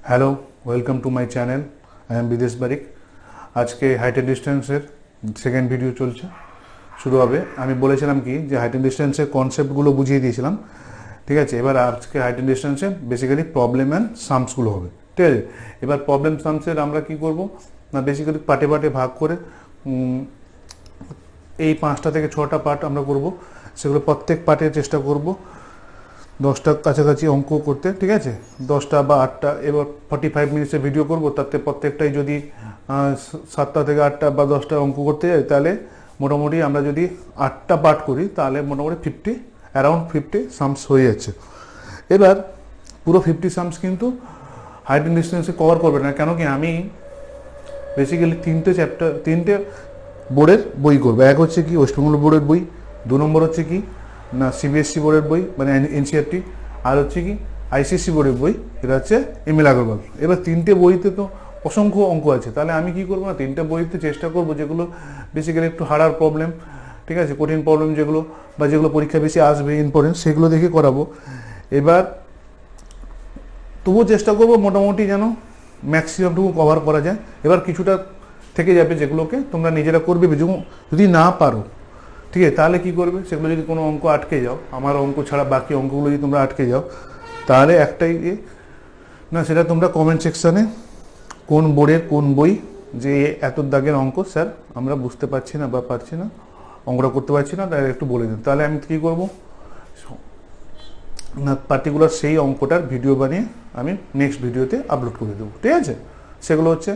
Hello, welcome to my channel. I am বিদেশ বারিক। আজকে height and ডিস্টেন্সের second video চলছে, শুরু হবে। আমি বলেছিলাম কি যে হাইট অ্যান্ড ডিস্টেন্সের কনসেপ্টগুলো বুঝিয়ে দিয়েছিলাম, ঠিক আছে। এবার আজকে হাইট অ্যান্ড ডিস্টেন্সে বেসিক্যালি প্রবলেম অ্যান্ড সামসগুলো হবে, ঠিক আছে। এবার প্রবলেম সামসের আমরা কি করব না, বেসিক্যালি পার্টে পার্টে ভাগ করে এই 5টা থেকে 6টা পার্ট আমরা করব। সেগুলো প্রত্যেক পার্টে চেষ্টা করব 10টা কাছাকাছি অঙ্ক করতে, ঠিক আছে। 10টা বা 8টা, এবার 45 মিনিটসের ভিডিও করব, তাতে প্রত্যেকটাই যদি 7টা থেকে 8টা বা 10টা অঙ্ক করতে যাই, তাহলে মোটামুটি আমরা যদি 8টা পার্ট করি, তাহলে মোটামুটি অ্যারাউন্ড 50 সামস হয়ে যাচ্ছে। এবার পুরো 50 সামস কিন্তু হাইট অ্যান্ড ডিস্টেন্সে কভার করবে না, কেন কি আমি বেসিক্যালি 3টে বোর্ডের বই করবো। এক হচ্ছে কি ওয়েস্টবেঙ্গল বোর্ডের বই, 2 নম্বর হচ্ছে কি না সিবিএসসি বোর্ডের বই মানে এনসিআরটি, আর হচ্ছে কি আইসিএসসি বোর্ডের বই, এটা হচ্ছে এমএল আগরওয়াল। এবার 3টে বইতে তো অসংখ্য অঙ্ক আছে, তাহলে আমি কি করবো না 3টে বইতে চেষ্টা করবো যেগুলো বেসিক্যালি একটু হার্ডার প্রবলেম, ঠিক আছে, কঠিন প্রবলেম যেগুলো বা যেগুলো পরীক্ষা বেশি আসবে ইম্পর্টেন্ট, সেগুলো দেখে করাবো। এবার তবুও চেষ্টা করবো মোটামুটি যেন ম্যাক্সিমামটুকু কভার করা যায়। এবার কিছুটা থেকে যাবে যেগুলোকে তোমরা নিজেরা করবে, যদি না পারো, ঠিক আছে, তাহলে কি করবে, সেগুলো যদি কোনো অঙ্ক আটকে যাও, আমার অঙ্ক ছাড়া বাকি অঙ্কগুলো যদি তোমরা আটকে যাও, তাহলে একটাই না, সেটা তোমরা কমেন্ট সেকশানে কোন বোর্ডের কোন বই, যে এত দাগের অঙ্ক স্যার আমরা বুঝতে পারছি না বা পারছি না, অঙ্কটা করতে পারছি না, তাহলে একটু বলে দিন। তাহলে আমি কী করবো না, পার্টিকুলার সেই অঙ্কটার ভিডিও বানিয়ে আমি নেক্সট ভিডিওতে আপলোড করে দেবো, ঠিক আছে। সেগুলো হচ্ছে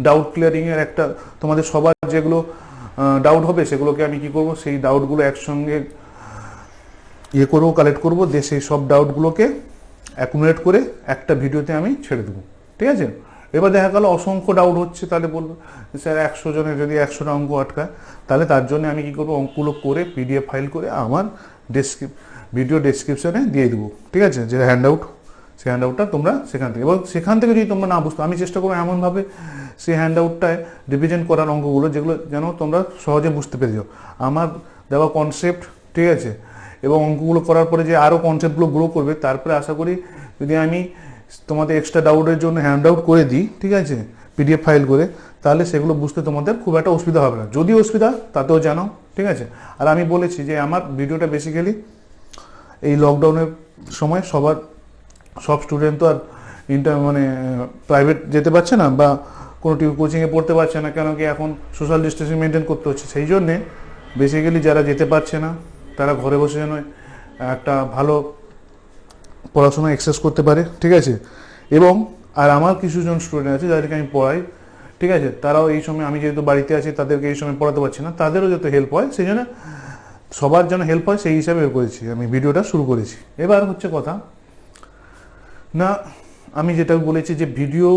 ডাউট ক্লিয়ারিংয়ের একটা, তোমাদের সবার যেগুলো ডাউট হবে সেগুলোকে আমি কি করব, সেই ডাউটগুলো একসঙ্গে করবো, কালেক্ট করবো, দিয়ে সেই সব ডাউটগুলোকে অ্যাকুমুলেট করে একটা ভিডিওতে আমি ছেড়ে দেবো, ঠিক আছে। এবার দেখা গেল অসংখ্য ডাউট হচ্ছে, তাহলে বলবো স্যার 100 জনের যদি 100টা অঙ্ক আটকায়, তাহলে তার জন্য আমি কি করবো, অঙ্কগুলো করে পিডিএফ ফাইল করে আমার ভিডিও ডেসক্রিপশনে দিয়ে দেবো, ঠিক আছে। যে হ্যান্ডআউট, সেই হ্যান্ডআউটটা তোমরা সেখান থেকে, এবং সেখান থেকে যদি তোমরা না বুঝতো, আমি চেষ্টা করবো এমনভাবে সেই হ্যান্ডআউটটায় রিপ্রেজেন্ট করার অঙ্কগুলো যেগুলো যেন তোমরা সহজে বুঝতে পেরে যাও আমার দেওয়া কনসেপ্ট, ঠিক আছে। এবং অঙ্কগুলো করার পরে যে আরও কনসেপ্টগুলো গ্রো করবে, তারপরে আশা করি যদি আমি তোমাদের এক্সট্রা ডাউটের জন্য হ্যান্ডআউট করে দিই, ঠিক আছে, পিডিএফ ফাইল করে, তাহলে সেগুলো বুঝতে তোমাদের খুব একটা অসুবিধা হবে না। যদি অসুবিধা তাতেও জানাও, ঠিক আছে। আর আমি বলেছি যে আমার ভিডিওটা বেসিক্যালি এই লকডাউনের সময় সব স্টুডেন্ট তো আর প্রাইভেট যেতে পারছে না বা কোনো কোচিংয়ে পড়তে পারছে না, কেন কি এখন সোশ্যাল ডিস্টেন্সিং মেনটেন করতে হচ্ছে। সেই জন্যে বেসিক্যালি যারা যেতে পারছে না, তারা ঘরে বসে যেন একটা ভালো পড়াশোনা এক্সেস করতে পারে, ঠিক আছে। এবং আর আমার কিছুজন স্টুডেন্ট আছে যাদেরকে আমি পড়াই, ঠিক আছে, তারাও এই সময়, আমি যেহেতু বাড়িতে আছি তাদেরকে এই সময় পড়াতে পারছি না, তাদেরও যাতে হেল্প হয়, সেই জন্য সবার যেন হেল্প হয় সেই হিসাবে করেছি, আমি ভিডিওটা শুরু করেছি। এবার হচ্ছে কথা না, আমি যেটা বলেছি যে ভিডিও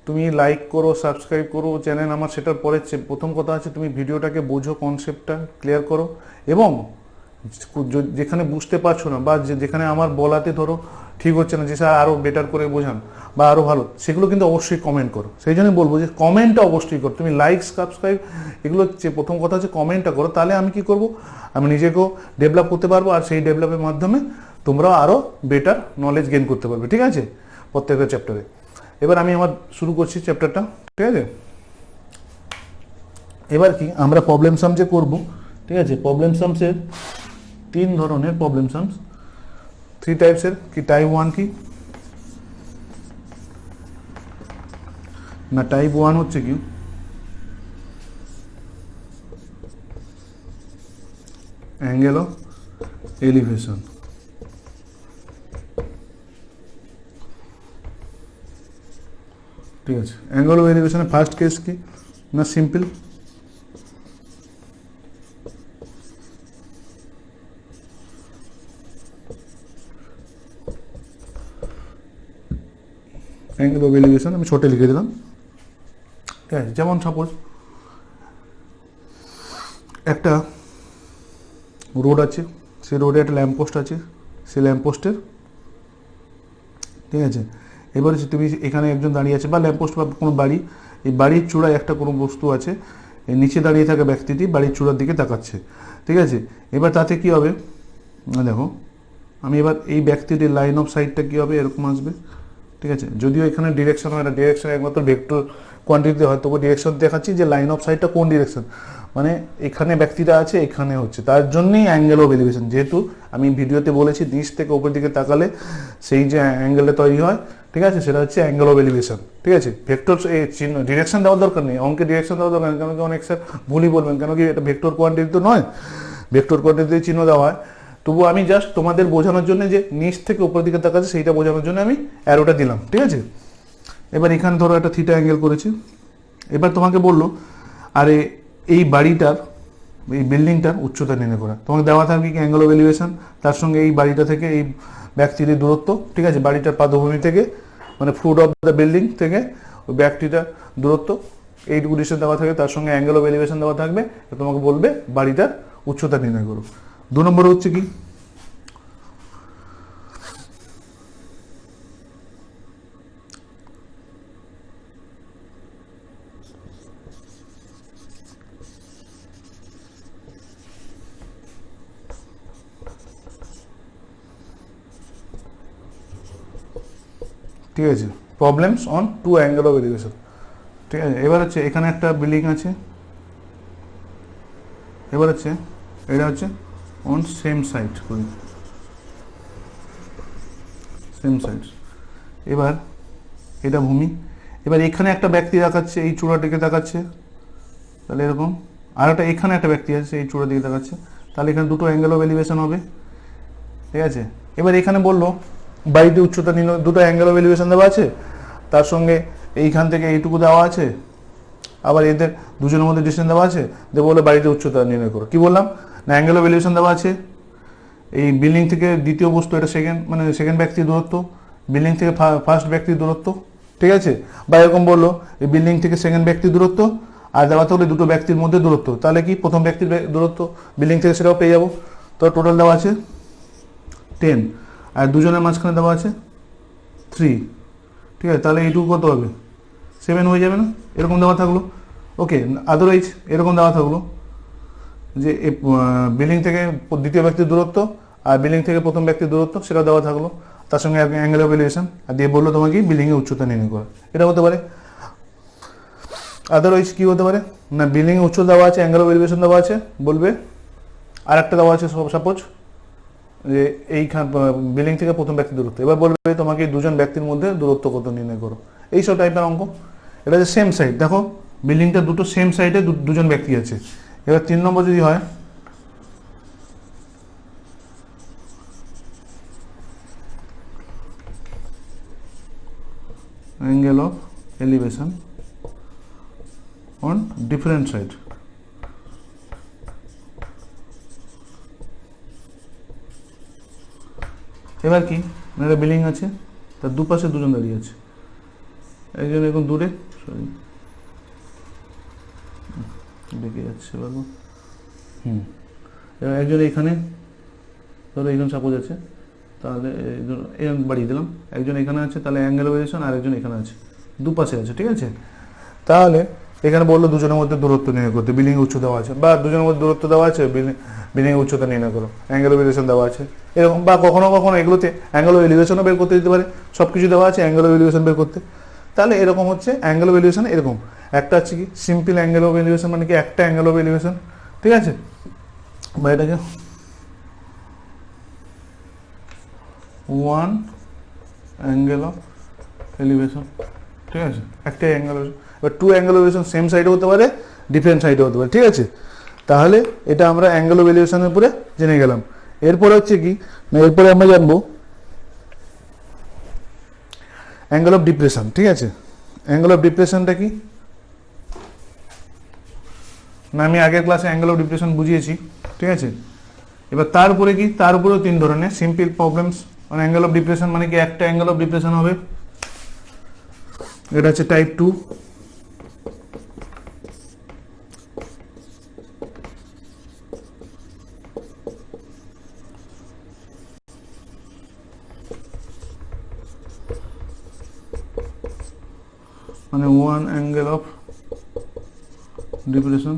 তুমি লাইক করো, সাবস্ক্রাইব করো চ্যানেল আমার, সেটার পরে প্রথম কথা আছে তুমি ভিডিওটাকে বোঝো, কনসেপ্টটা ক্লিয়ার করো, এবং যেখানে বুঝতে পারছো না বা যেখানে আমার বলাতে ধরো ঠিক হচ্ছে না, যে স্যার আরও বেটার করে বোঝান বা আরও ভালো, সেগুলো কিন্তু অবশ্যই কমেন্ট করো। সেই জন্য বলবো যে কমেন্টটা অবশ্যই করো, তুমি লাইক সাবস্ক্রাইব এগুলো যে প্রথম কথা হচ্ছে কমেন্টটা করো, তাহলে আমি কি করব, আমি নিজেকেও ডেভেলপ করতে পারবো, আর সেই ডেভেলপের মাধ্যমে তোমরাও আরও বেটার নলেজ গেইন করতে পারবে, ঠিক আছে, প্রত্যেকটা চ্যাপ্টারে। এবার আমি আমার শুরু করছি চ্যাপ্টারটা, ঠিক আছে। এবার কি আমরা প্রবলেম সাম যে করবো, ঠিক আছে, প্রবলেম সামসের 3 ধরনের প্রবলেম সামস, 3 টাইপসের। কি টাইপ 1 কি না, টাইপ 1 হচ্ছে কি অ্যাঙ্গেল অফ এলিভেশন, ঠিক আছে। অ্যাঙ্গেল অফ এলিভেশনের ফার্স্ট কেস কি না, সিম্পল, অ্যাঙ্গেল অফ এলিভেশন আমি ছোটে লিখে দিলাম, ঠিক আছে। যেমন সাপোজ একটা রোড আছে, সেই রোডে একটা ল্যাম্পপোস্ট আছে, সেই ল্যাম্পপোস্টের, ঠিক আছে। এবার তুমি এখানে একজন দাঁড়িয়ে আছে বা ল্যাম্পপোস্ট বা কোনো বাড়ি, এই বাড়ির চূড়ায় একটা কোনো বস্তু আছে, এই নিচে দাঁড়িয়ে থাকা ব্যক্তিটি বাড়ির চূড়ার দিকে তাকাচ্ছে, ঠিক আছে। এবার তাতে কি হবে দেখো, আমি এবার এই ব্যক্তিটির লাইন অফ সাইটটা কী হবে, এরকম আসবে, ঠিক আছে, যদিও এখানে ডিরেকশন হয় না, ডিরেকশন একমাত্র ভেক্টর কোয়ান্টিটিতে হয়, তবু ডিরেকশন দেখাচ্ছি যে লাইন অফ সাইটটা কোন ডিরেকশন, মানে এখানে ব্যক্তিটা আছে, এখানে হচ্ছে, তার জন্যই অ্যাঙ্গেল অফ এলিভেশন। যেহেতু আমি ভিডিওতে বলেছি নিচ থেকে উপর দিকে তাকালে সেই যে অ্যাঙ্গেলটা তৈরি হয়, ঠিক আছে, সেটা হচ্ছে অ্যাঙ্গেল অফ এলিভেশন। ঠিক আছে, ভেক্টর চিহ্ন ডিরেকশন দেওয়ার দরকার নেই, অঙ্কে ডিরেকশন দেওয়ার দরকার নেই, কেন কি অনেক স্যার ভুলই বলবেন, কেন কি এটা ভেক্টর কোয়ান্টিটি তো নয়, ভেক্টর কোয়ান্টিটি চিহ্ন দেওয়া হয়। তবু আমি জাস্ট তোমাদের বোঝানোর জন্য যে নিচ থেকে উপর দিকে তাকাচ্ছে সেইটা বোঝানোর জন্য আমি অ্যারোটা দিলাম। ঠিক আছে, এবার এখানে ধরো একটা থিটা অ্যাঙ্গেল করেছে, এবার তোমাকে বললো আরে এই বাড়িটার, এই বিল্ডিংটার উচ্চতা নির্ণয় করা, তোমাকে দেওয়া থাকবে কি অ্যাঙ্গেল অফ এলিভেশন, তার সঙ্গে এই বাড়িটা থেকে এই ব্যক্তির দূরত্ব, ঠিক আছে, বাড়িটার পাদভূমি থেকে মানে ফুট অফ দ্য বিল্ডিং থেকে ওই ব্যক্তিটার দূরত্ব, এইটুকু ডিস্টেন্স দেওয়া থাকবে, তার সঙ্গে অ্যাঙ্গেল অফ এলিভেশন দেওয়া থাকবে, তোমাকে বলবে বাড়িটার উচ্চতা নির্ণয় করো। 2 নম্বর হচ্ছে কি, ঠিক আছে, problems on 2 angle of elevation. ঠিক আছে, এবার হচ্ছে এখানে একটা বিল্ডিং আছে, এবার হচ্ছে এটা হচ্ছে অন সেম সাইড করি, সেম সাইড, এবার এটা ভূমি, এবার এখানে একটা ব্যক্তি দেখাচ্ছে, এই চূড়াটিকে দেখাচ্ছে, তাহলে এরকম, আর একটা এখানে একটা ব্যক্তি আছে এই চূড়ার দিকে দেখাচ্ছে, তাহলে এখানে দুটো অ্যাঙ্গেল অফ এলিভেশন হবে। ঠিক আছে, এবার এখানে বললো বাড়িটি উচ্চতা নিল, দুটো অ্যাঙ্গেল অফ এলিভেশন দেওয়া আছে, তার সঙ্গে এইখান থেকে এইটুকু দেওয়া আছে, আবার এদের দুজনের মধ্যে ডিস্টেন্স দেওয়া আছে, দিয়ে বলে বাড়িতে উচ্চতা নির্ণয় করো। কি বললাম না, অ্যাঙ্গেল অফ এলিভেশন দেওয়া আছে, এই বিল্ডিং থেকে দ্বিতীয় বস্তু, এটা সেকেন্ড মানে সেকেন্ড ব্যক্তির দূরত্ব, বিল্ডিং থেকে ফার্স্ট ব্যক্তির দূরত্ব। ঠিক আছে, বা এরকম বললো এই বিল্ডিং থেকে সেকেন্ড ব্যক্তির দূরত্ব, আর দেওয়া থাকলে দুটো ব্যক্তির মধ্যে দূরত্ব, তাহলে কি প্রথম ব্যক্তির দূরত্ব বিল্ডিং থেকে সেটাও পেয়ে যাবো। তো টোটাল দেওয়া আছে 10, আর দুজনের মাঝখানে দেওয়া আছে 3। ঠিক আছে, তাহলে এইটুকু কত হবে, 7 হয়ে যাবে না, এরকম দেওয়া থাকলো। ওকে, আদারওয়াইজ এরকম দেওয়া থাকলো যে বিল্ডিং থেকে দ্বিতীয় ব্যক্তির দূরত্ব আর বিল্ডিং থেকে প্রথম ব্যক্তির দূরত্ব সেটা দেওয়া থাকলো, তার সঙ্গে অ্যাঙ্গেল অফ এলিভেশন, আর দিয়ে বললো তোমাকে বিল্ডিংয়ের উচ্চতা নির্ণয় করা, এটা হতে পারে। আদারওয়াইজ কি হতে পারে না, বিল্ডিংয়ের উচ্চতা দেওয়া আছে, অ্যাঙ্গেল অফ এলিভেশন দেওয়া আছে, বলবে আর একটা দেওয়া আছে সাপোজ যে এইখান বিল্ডিং থেকে প্রথম ব্যক্তির দূরত্ব, এবার বলবে তোমাকে দুজন ব্যক্তির মধ্যে দূরত্ব কত নির্ণয় করো, এইসব টাইপের অঙ্ক। এটা যে সেম সাইড, দেখো বিল্ডিংটা দুটো সেম সাইডে দুজন ব্যক্তি আছে। এবার 3 নম্বর যদি হয়, angle of elevation on different side. এবার কি, একটা বিল্ডিং আছে, তার দুপাশে দুজন দাঁড়িয়ে আছে, একজন এখন দূরে, সরি দেখে যাচ্ছে বলবো, এবার একজন এখানে, ধরো এইজন সাপোজ আছে, তাহলে এরকম বাড়িয়ে দিলাম, একজন এখানে আছে, তাহলে অ্যাঙ্গেল অফ এলিভেশন, আর একজন এখানে আছে, দুপাশে আছে। ঠিক আছে, তাহলে এখানে বললো দুজনের মধ্যে দূরত্ব নির্ণয় করতে, বিল্ডিং উচ্চ দেওয়া আছে, বা দুজনের মধ্যে দূরত্ব দেওয়া আছে, বিল্ডিং উচ্চতা নির্ণয় করো, অ্যাঙ্গেল অফ এলিভেশন দেওয়া আছে, এরকম। বা কখনো কখনো এগুলোতে অ্যাঙ্গেল অফ এলিভেশনও বের করতে দিতে পারে, সব কিছু দেওয়া আছে অ্যাঙ্গেল অফ এলিভেশন বের করতে। তাহলে এরকম হচ্ছে অ্যাঙ্গেল অফ এলিভেশন, এরকম একটা হচ্ছে কি সিম্পল অ্যাঙ্গেল অফ এলিভেশন, মানে কি একটা অ্যাঙ্গেল অফ এলিভেশন। ঠিক আছে, বা এটাকে 1 অ্যাঙ্গেল অফ এলিভেশন। ঠিক আছে, একটা অ্যাঙ্গেল, এবার 2 অ্যাঙ্গেল অফ এলিভেশন সেম সাইডে হতে পারে, ডিফারেন্ট সাইডে হতে পারে। ঠিক আছে, তাহলে এটা আমরা অ্যাঙ্গেল অফ এলিভেশনের উপরে জেনে গেলাম। এরপরে হচ্ছে কি না, এরপরে আমরা জানবো অ্যাঙ্গেল অফ ডিপ্রেশন। ঠিক আছে, অ্যাঙ্গেল অফ ডিপ্রেশনটা কি না, আমি আগের ক্লাসে অ্যাঙ্গেল অফ ডিপ্রেশন বুঝিয়েছি। ঠিক আছে, এবার তার উপরে কি, তার উপরেও 3 ধরনের সিম্পল প্রবলেমস মানে অ্যাঙ্গেল অফ ডিপ্রেশন, মানে কি একটা অ্যাঙ্গেল অফ ডিপ্রেশন হবে, এটা হচ্ছে টাইপ 2। মানে 1 অ্যাঙ্গেল অফ ডিপ্রেশন,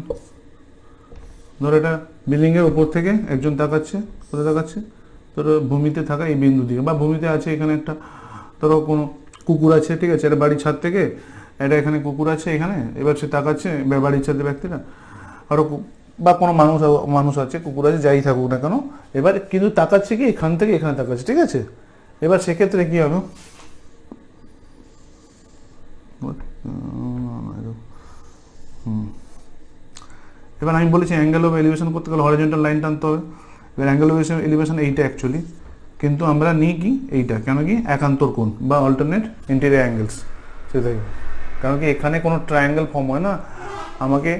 ধরো এটা বিল্ডিং এর উপর থেকে একজন তাকাচ্ছে, কোথায় তাকাচ্ছে, ধরো ভূমিতে থাকা এই বিন্দু দিকে, বা ভূমিতে আছে এখানে একটা, ধরো কোনো কুকুর আছে, ঠিক আছে, এটা বাড়ির ছাদ থেকে, এটা এখানে কুকুর আছে এখানে, এবার সে তাকাচ্ছে বাড়ির ছাদের ব্যক্তিটা, আরো বা কোনো মানুষ আছে, কুকুর আছে, যাই থাকুক না কেন, এবার কিন্তু তাকাচ্ছে কি এখান থেকে এখানে তাকাচ্ছে, ঠিক আছে। এবার সেক্ষেত্রে কি হবে, এবার আমি বলেছি অ্যাঙ্গেল অফ এলিভেশন করতে গেলে হরিজন্টাল লাইন টানতে হবে। এবার অ্যাঙ্গেল অফ এলিভেশন এইটা অ্যাকচুয়ালি, কিন্তু আমরা নিই কি এইটা, কেন কি একান্তর কোণ বা অল্টারনেট ইন্টেরিয়র অ্যাঙ্গেলস, সেটাই। কারণ কি এখানে কোনো ট্রায়াঙ্গেল ফর্ম হয় না, আমাকে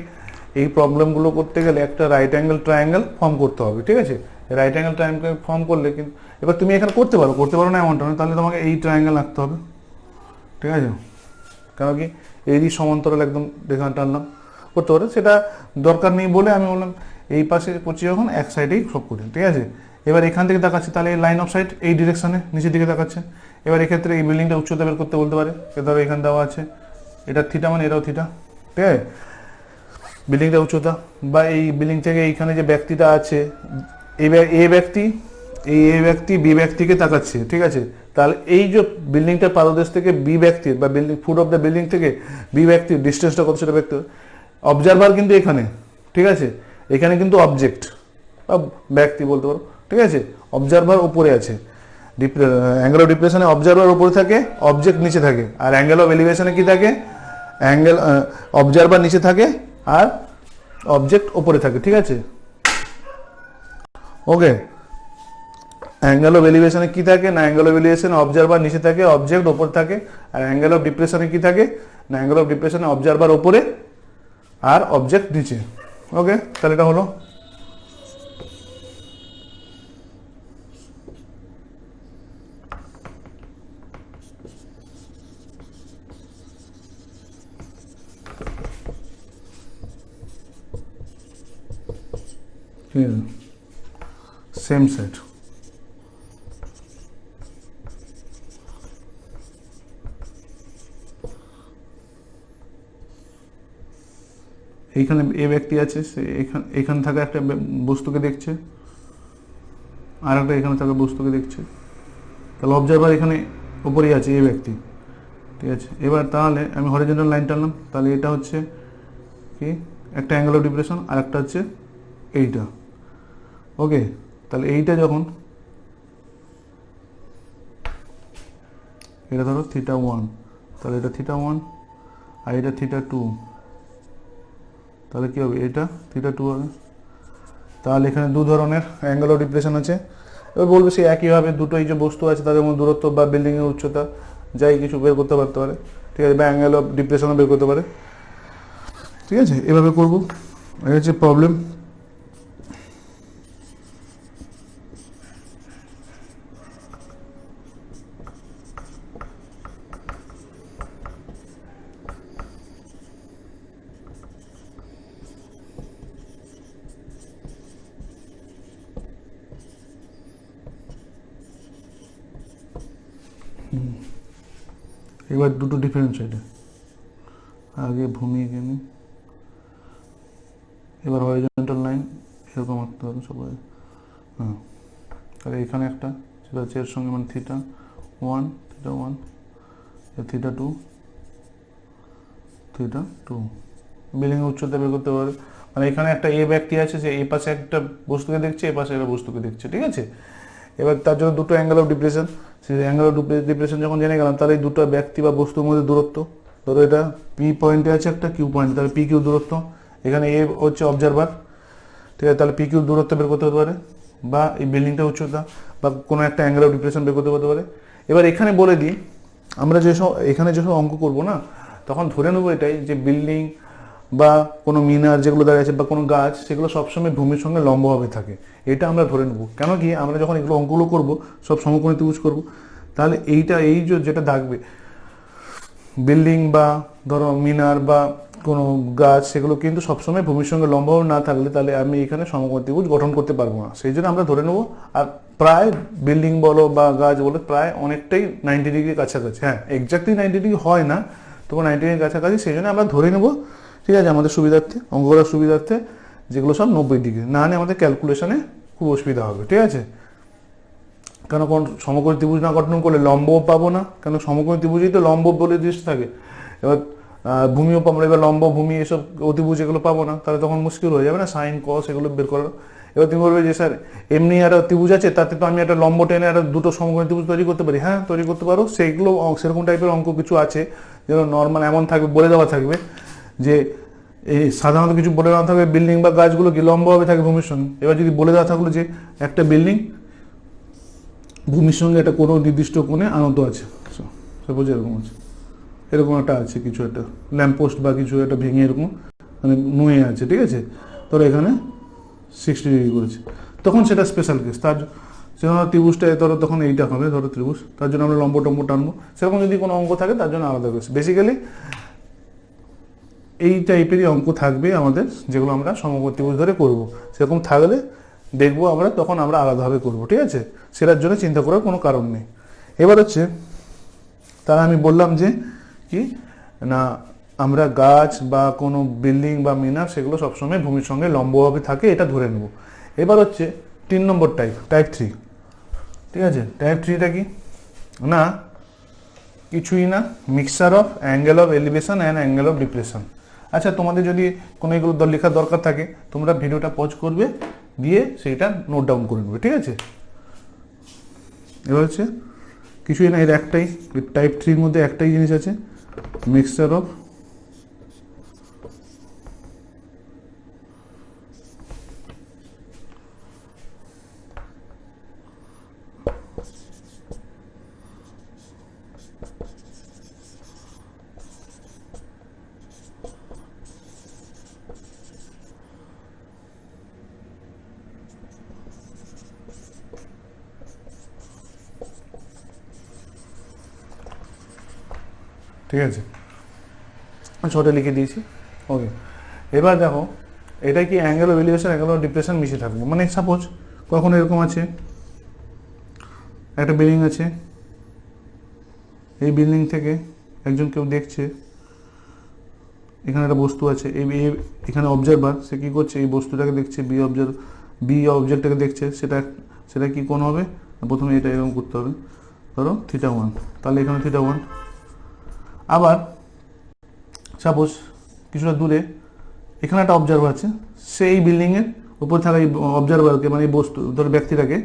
এই প্রবলেমগুলো করতে গেলে একটা রাইট অ্যাঙ্গেল ট্রায়াঙ্গেল ফর্ম করতে হবে, ঠিক আছে। রাইট অ্যাঙ্গেল ট্রায়াঙ্গেল ফর্ম করলে কিন্তু এবার তুমি এখানে করতে পারো না এমনটা নয়, তাহলে তোমাকে এই ট্রায়াঙ্গেল আঁকতে হবে, ঠিক আছে। কারণ কি এরই সমান্তরাল একদম রেখা টানলাম, করতে পারে, সেটা দরকার নেই বলে আমি বললাম এই পাশে করছি যখন এক সাইডেই সব করি, ঠিক আছে। এবার এখান থেকে তাকাচ্ছে, তাহলে এই লাইন অফ সাইট এই ডিরেকশনে নিচের দিকে তাকাচ্ছে। এবার এক্ষেত্রে এই বিল্ডিংটা উচ্চতা বের করতে বলতে পারে, ধরো এখানে দেওয়া আছে, এটা থিটা মানে এটাও থিটা, ঠিক আছে, বিল্ডিংটা উচ্চতা। বা এই বিল্ডিং থেকে এইখানে যে ব্যক্তিটা আছে, এ ব্যক্তি বি ব্যক্তিকে তাকাচ্ছে, ঠিক আছে। তাহলে এই যে বিল্ডিংটার পাদদেশ থেকে বি ব্যক্তির বা building foot of the building থেকে বি ব্যক্তির ডিস্টেন্সটা কত সেটা ব্যক্তি, অবজারভার কিন্তু এখানে, ঠিক আছে, এখানে কিন্তু অবজেক্ট বা ব্যক্তি বলতে পারো, ঠিক আছে। অবজারভার উপরে আছে, অ্যাঙ্গেল অফ ডিপ্রেশনে অবজারভার উপরে থাকে, অবজেক্ট নিচে থাকে। আর অ্যাঙ্গেল অফ এলিভেশনে কি থাকে, অবজারভার নিচে থাকে আর অবজেক্ট উপরে থাকে, ঠিক আছে। ওকে, অ্যাঙ্গেল অফ এলিভেশনে কি থাকে না, অ্যাঙ্গেল অফ এলিভেশনে অবজারভার নিচে থাকে, অবজেক্ট উপরে থাকে। আর অ্যাঙ্গেল অফ ডিপ্রেশনে কি থাকে না, অ্যাঙ্গেল অফ ডিপ্রেশনে অবজারভার উপরে আর অবজেক্ট নিচে। ওকে, তাহলে এটা হলো। সেম সেট, এইখানে এ ব্যক্তি আছে, সে এখানে থাকা একটা বস্তুকে দেখছে, আর একটা এখানে থাকা বস্তুকে দেখছে, তাহলে অবজারভার এখানে উপরেই আছে এ ব্যক্তি, ঠিক আছে। এবার তাহলে আমি হরিজন্টাল লাইন টানলাম, তাহলে এটা হচ্ছে কি একটা অ্যাঙ্গেল অফ ডিপ্রেশন, আর একটা হচ্ছে এইটা। ওকে, তাহলে এইটা যখন এটা ধরো থিটা 1, তাহলে এটা থিটা 1 আর এটা থিটা 2, তাহলে কি হবে, এটা থিটা 2 হবে। তাহলে এখানে দু ধরনের অ্যাঙ্গেল অফ ডিপ্রেশন আছে। এবার বলবে সে একইভাবে দুটো এই যে বস্তু আছে তাদের মধ্যে দূরত্ব বা বিল্ডিংয়ের উচ্চতা যাই কিছু বের করতে পারতে পারে, ঠিক আছে, বা অ্যাঙ্গেল অফ ডিপ্রেশনও বের করতে পারে, ঠিক আছে। এভাবে করবো, এই হচ্ছে প্রবলেম। এবার দুটো ডিফারেন্ট সাইডে, আগে ভূমি এখানে, এবার হরিজন্টাল লাইন এরকম আঁকতে হবে সবাই। হ্যাঁ, তাহলে এখানে একটা সেটা হচ্ছে এর সঙ্গে মানে থিটা 1 থিটা 2 বিল্ডিংয়ের উচ্চতা বের করতে পারে। মানে এখানে একটা এ ব্যক্তি আছে, যে এই পাশে একটা বস্তুকে দেখছে, এ পাশে একটা বস্তুকে দেখছে, ঠিক আছে। এবার তার জন্য দুটো অ্যাঙ্গেল অফ ডিপ্রেশন, সেই অ্যাঙ্গেল অফ ডিপ্রেশন যখন জেনে গেলাম, তাহলে এই দুটো ব্যক্তি বা বস্তুর মধ্যে দূরত্ব, ধরো এটা পি পয়েন্টে আছে একটা কিউ পয়েন্টে, তাহলে পি কিউ দূরত্ব, এখানে এ হচ্ছে অবজারভার, ঠিক আছে। তাহলে পি কিউ দূরত্ব বের করতে হতে পারে, বা এই বিল্ডিংটা উচ্চতা বা কোনো একটা অ্যাঙ্গেল অফ ডিপ্রেশন বের করতে হতে পারে। এবার এখানে বলে দিই, আমরা এখানে যেসব অঙ্ক করবো না, তখন ধরে নেবো এটাই যে বিল্ডিং বা কোনো মিনার যেগুলো দাঁড়িয়ে আছে বা কোনো গাছ, সেগুলো সবসময় ভূমির সঙ্গে লম্বভাবে থাকে, এটা আমরা ধরে নেবো। কেন কি আমরা যখন এগুলো অঙ্কগুলো করবো সব সমকোণী ত্রিভুজ করবো, তাহলে এই যেটা থাকবে বিল্ডিং বা ধরো মিনার বা কোনো গাছ, সেগুলো কিন্তু সবসময় ভূমির সঙ্গে লম্বভাবে না থাকলে তাহলে আমি এখানে সমকোণী ত্রিভুজ গঠন করতে পারবো না, সেই জন্য আমরা ধরে নেবো। আর প্রায় বিল্ডিং বলো বা গাছ বলো প্রায় অনেকটাই 90 ডিগ্রির কাছাকাছি, হ্যাঁ এক্স্যাক্টলি 90 ডিগ্রি হয় না, তবু 90 ডিগ্রির কাছাকাছি, সেই জন্য আমরা ধরে নেবো, ঠিক আছে, আমাদের সুবিধার্থে, অঙ্ক করার সুবিধার্থে, যেগুলো সব 90 ডিগ্রি, না হলে আমাদের ক্যালকুলেশনে খুব অসুবিধা হবে, ঠিক আছে। কেন কোন সমকোণী ত্রিভুজ না গঠন করলে লম্বও পাবো না, কেন সমকোণী ত্রিভুজই তো লম্ব বলে দৃষ্টি থাকে। এবার ভূমিও পাবো না, এবার লম্ব ভূমি এসব অতিভুজ এগুলো পাবো না, তাহলে তখন মুশকিল হয়ে যাবে না সাইন কস এগুলো বের করা। এবার তুমি বলবে যে স্যার এমনি একটা ত্রিভুজ আছে, তাতে তো আমি একটা লম্ব টেনে একটা দুটো সমকোণী ত্রিভুজ তৈরি করতে পারি। হ্যাঁ তৈরি করতে পারো, সেইগুলো সেরকম টাইপের অঙ্ক কিছু আছে যেন নর্মাল এমন থাকবে, বলে দেওয়া থাকবে যে এই সাধারণত কিছু বলে দেওয়া থাকবে বিল্ডিং বা গাছগুলো কি লম্বভাবে থাকে ভূমির সঙ্গে। এবার যদি বলে দেওয়া থাকলো যে একটা বিল্ডিং ভূমির সঙ্গে একটা কোনো নির্দিষ্ট কোণে আনত আছে, সাপোজ এরকম আছে, এরকম একটা আছে কিছু একটা ল্যাম্পপোস্ট বা কিছু একটা ভেঙে এরকম মানে নুয়ে আছে, ঠিক আছে, ধরো এখানে 60 ডিগ্রি করেছে, তখন সেটা স্পেশাল কেস। তার জন্য ত্রিভুজটা ধরো তখন এইটা হবে ধরো ত্রিভুজ, তার জন্য আমরা লম্ব টম্ব টানবো। সেরকম যদি কোনো অঙ্ক থাকে তার জন্য আলাদা কেস। বেসিক্যালি এই টাইপেরই অঙ্ক থাকবে আমাদের, যেগুলো আমরা সমকোণী ত্রিভুজ ধরে করব। সেরকম থাকলে দেখবো আমরা, তখন আমরা আলাদাভাবে করব, ঠিক আছে, সেটার জন্য চিন্তা করার কোনো কারণ নেই। এবার হচ্ছে তারা আমি বললাম যে কি না আমরা গাছ বা কোনো বিল্ডিং বা মিনার সেগুলো সবসময় ভূমির সঙ্গে লম্বভাবে থাকে, এটা ধরে নেব। এবার হচ্ছে 3 নম্বর টাইপ 3, ঠিক আছে। টাইপ 3টা কি না কিছুই না, mixture of angle of elevation and angle of depression. আচ্ছা তোমাদের যদি কোনো এগুলো লেখার দরকার থাকে তোমরা ভিডিওটা পজ করবে, দিয়ে সেইটা নোট ডাউন করে নেবে, ঠিক আছে। এবার হচ্ছে কিছুই না, এর একটাই টাইপ 3-র মধ্যে একটাই জিনিস আছে, মিক্সচার অফ ঠিক আছে, ছোটো লিখে দিয়েছি, ওকে। এবার দেখো এটা কি angle of elevation angle of depression মিশে থাকবে। মানে সাপোজ কখন এরকম আছে একটা বিল্ডিং আছে, এই বিল্ডিং থেকে একজন কেউ দেখছে, এখানে একটা বস্তু আছে, এই এখানে অবজারভার সে কী করছে এই বস্তুটাকে দেখছে, বি অবজেক্টটাকে দেখছে, সেটা কি কোণ হবে, প্রথমে এটা এরকম করতে হবে ধরো θ1, তাহলে এখানে θ1। আবার সাপোজ কিছুটা দূরে এখানে একটা অবজারভার আছে, সেই বিল্ডিংয়ের উপর থাকা এই অবজারভারকে মানে এই বস্তু ধরো ব্যক্তিটাকে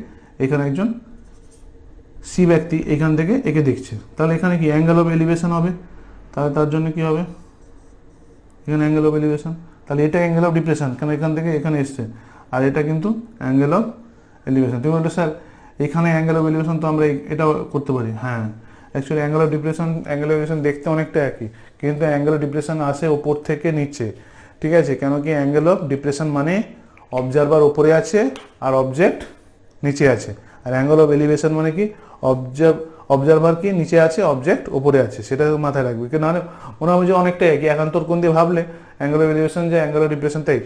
এখানে একজন সি ব্যক্তি এখান থেকে একে দেখছে, তাহলে এখানে কি অ্যাঙ্গেল অফ এলিভেশন হবে, তাহলে তার জন্য কি হবে এখানে অ্যাঙ্গেল অফ এলিভেশন, তাহলে এটা অ্যাঙ্গেল অফ ডিপ্রেশন কেন এখান থেকে এখানে এসছে, আর এটা কিন্তু অ্যাঙ্গেল অফ এলিভেশন। তুমি বলতে স্যার এখানে অ্যাঙ্গেল অফ এলিভেশন তো আমরা এটা করতে পারি, হ্যাঁ actually angle of depression angle of elevation দেখতে অনেকটা একই, কিন্তু অ্যাঙ্গেল অফ ডিপ্রেশন আসে ওপর থেকে নিচে, ঠিক আছে, কেন কি অ্যাঙ্গেল অফ ডিপ্রেশন মানে অবজারভার ওপরে আছে আর অবজেক্ট নিচে আছে, আর অ্যাঙ্গেল অফ এলিভেশন মানে কি অবজারভার কি নিচে আছে অবজেক্ট ওপরে আছে, সেটা মাথায় রাখবে। কেন মনে হবে যে অনেকটাই একই, একান্তর কোণ দিয়ে ভাবলে অ্যাঙ্গেল অফ এলিভেশন যে অ্যাঙ্গেল অফ ডিপ্রেশন তাই,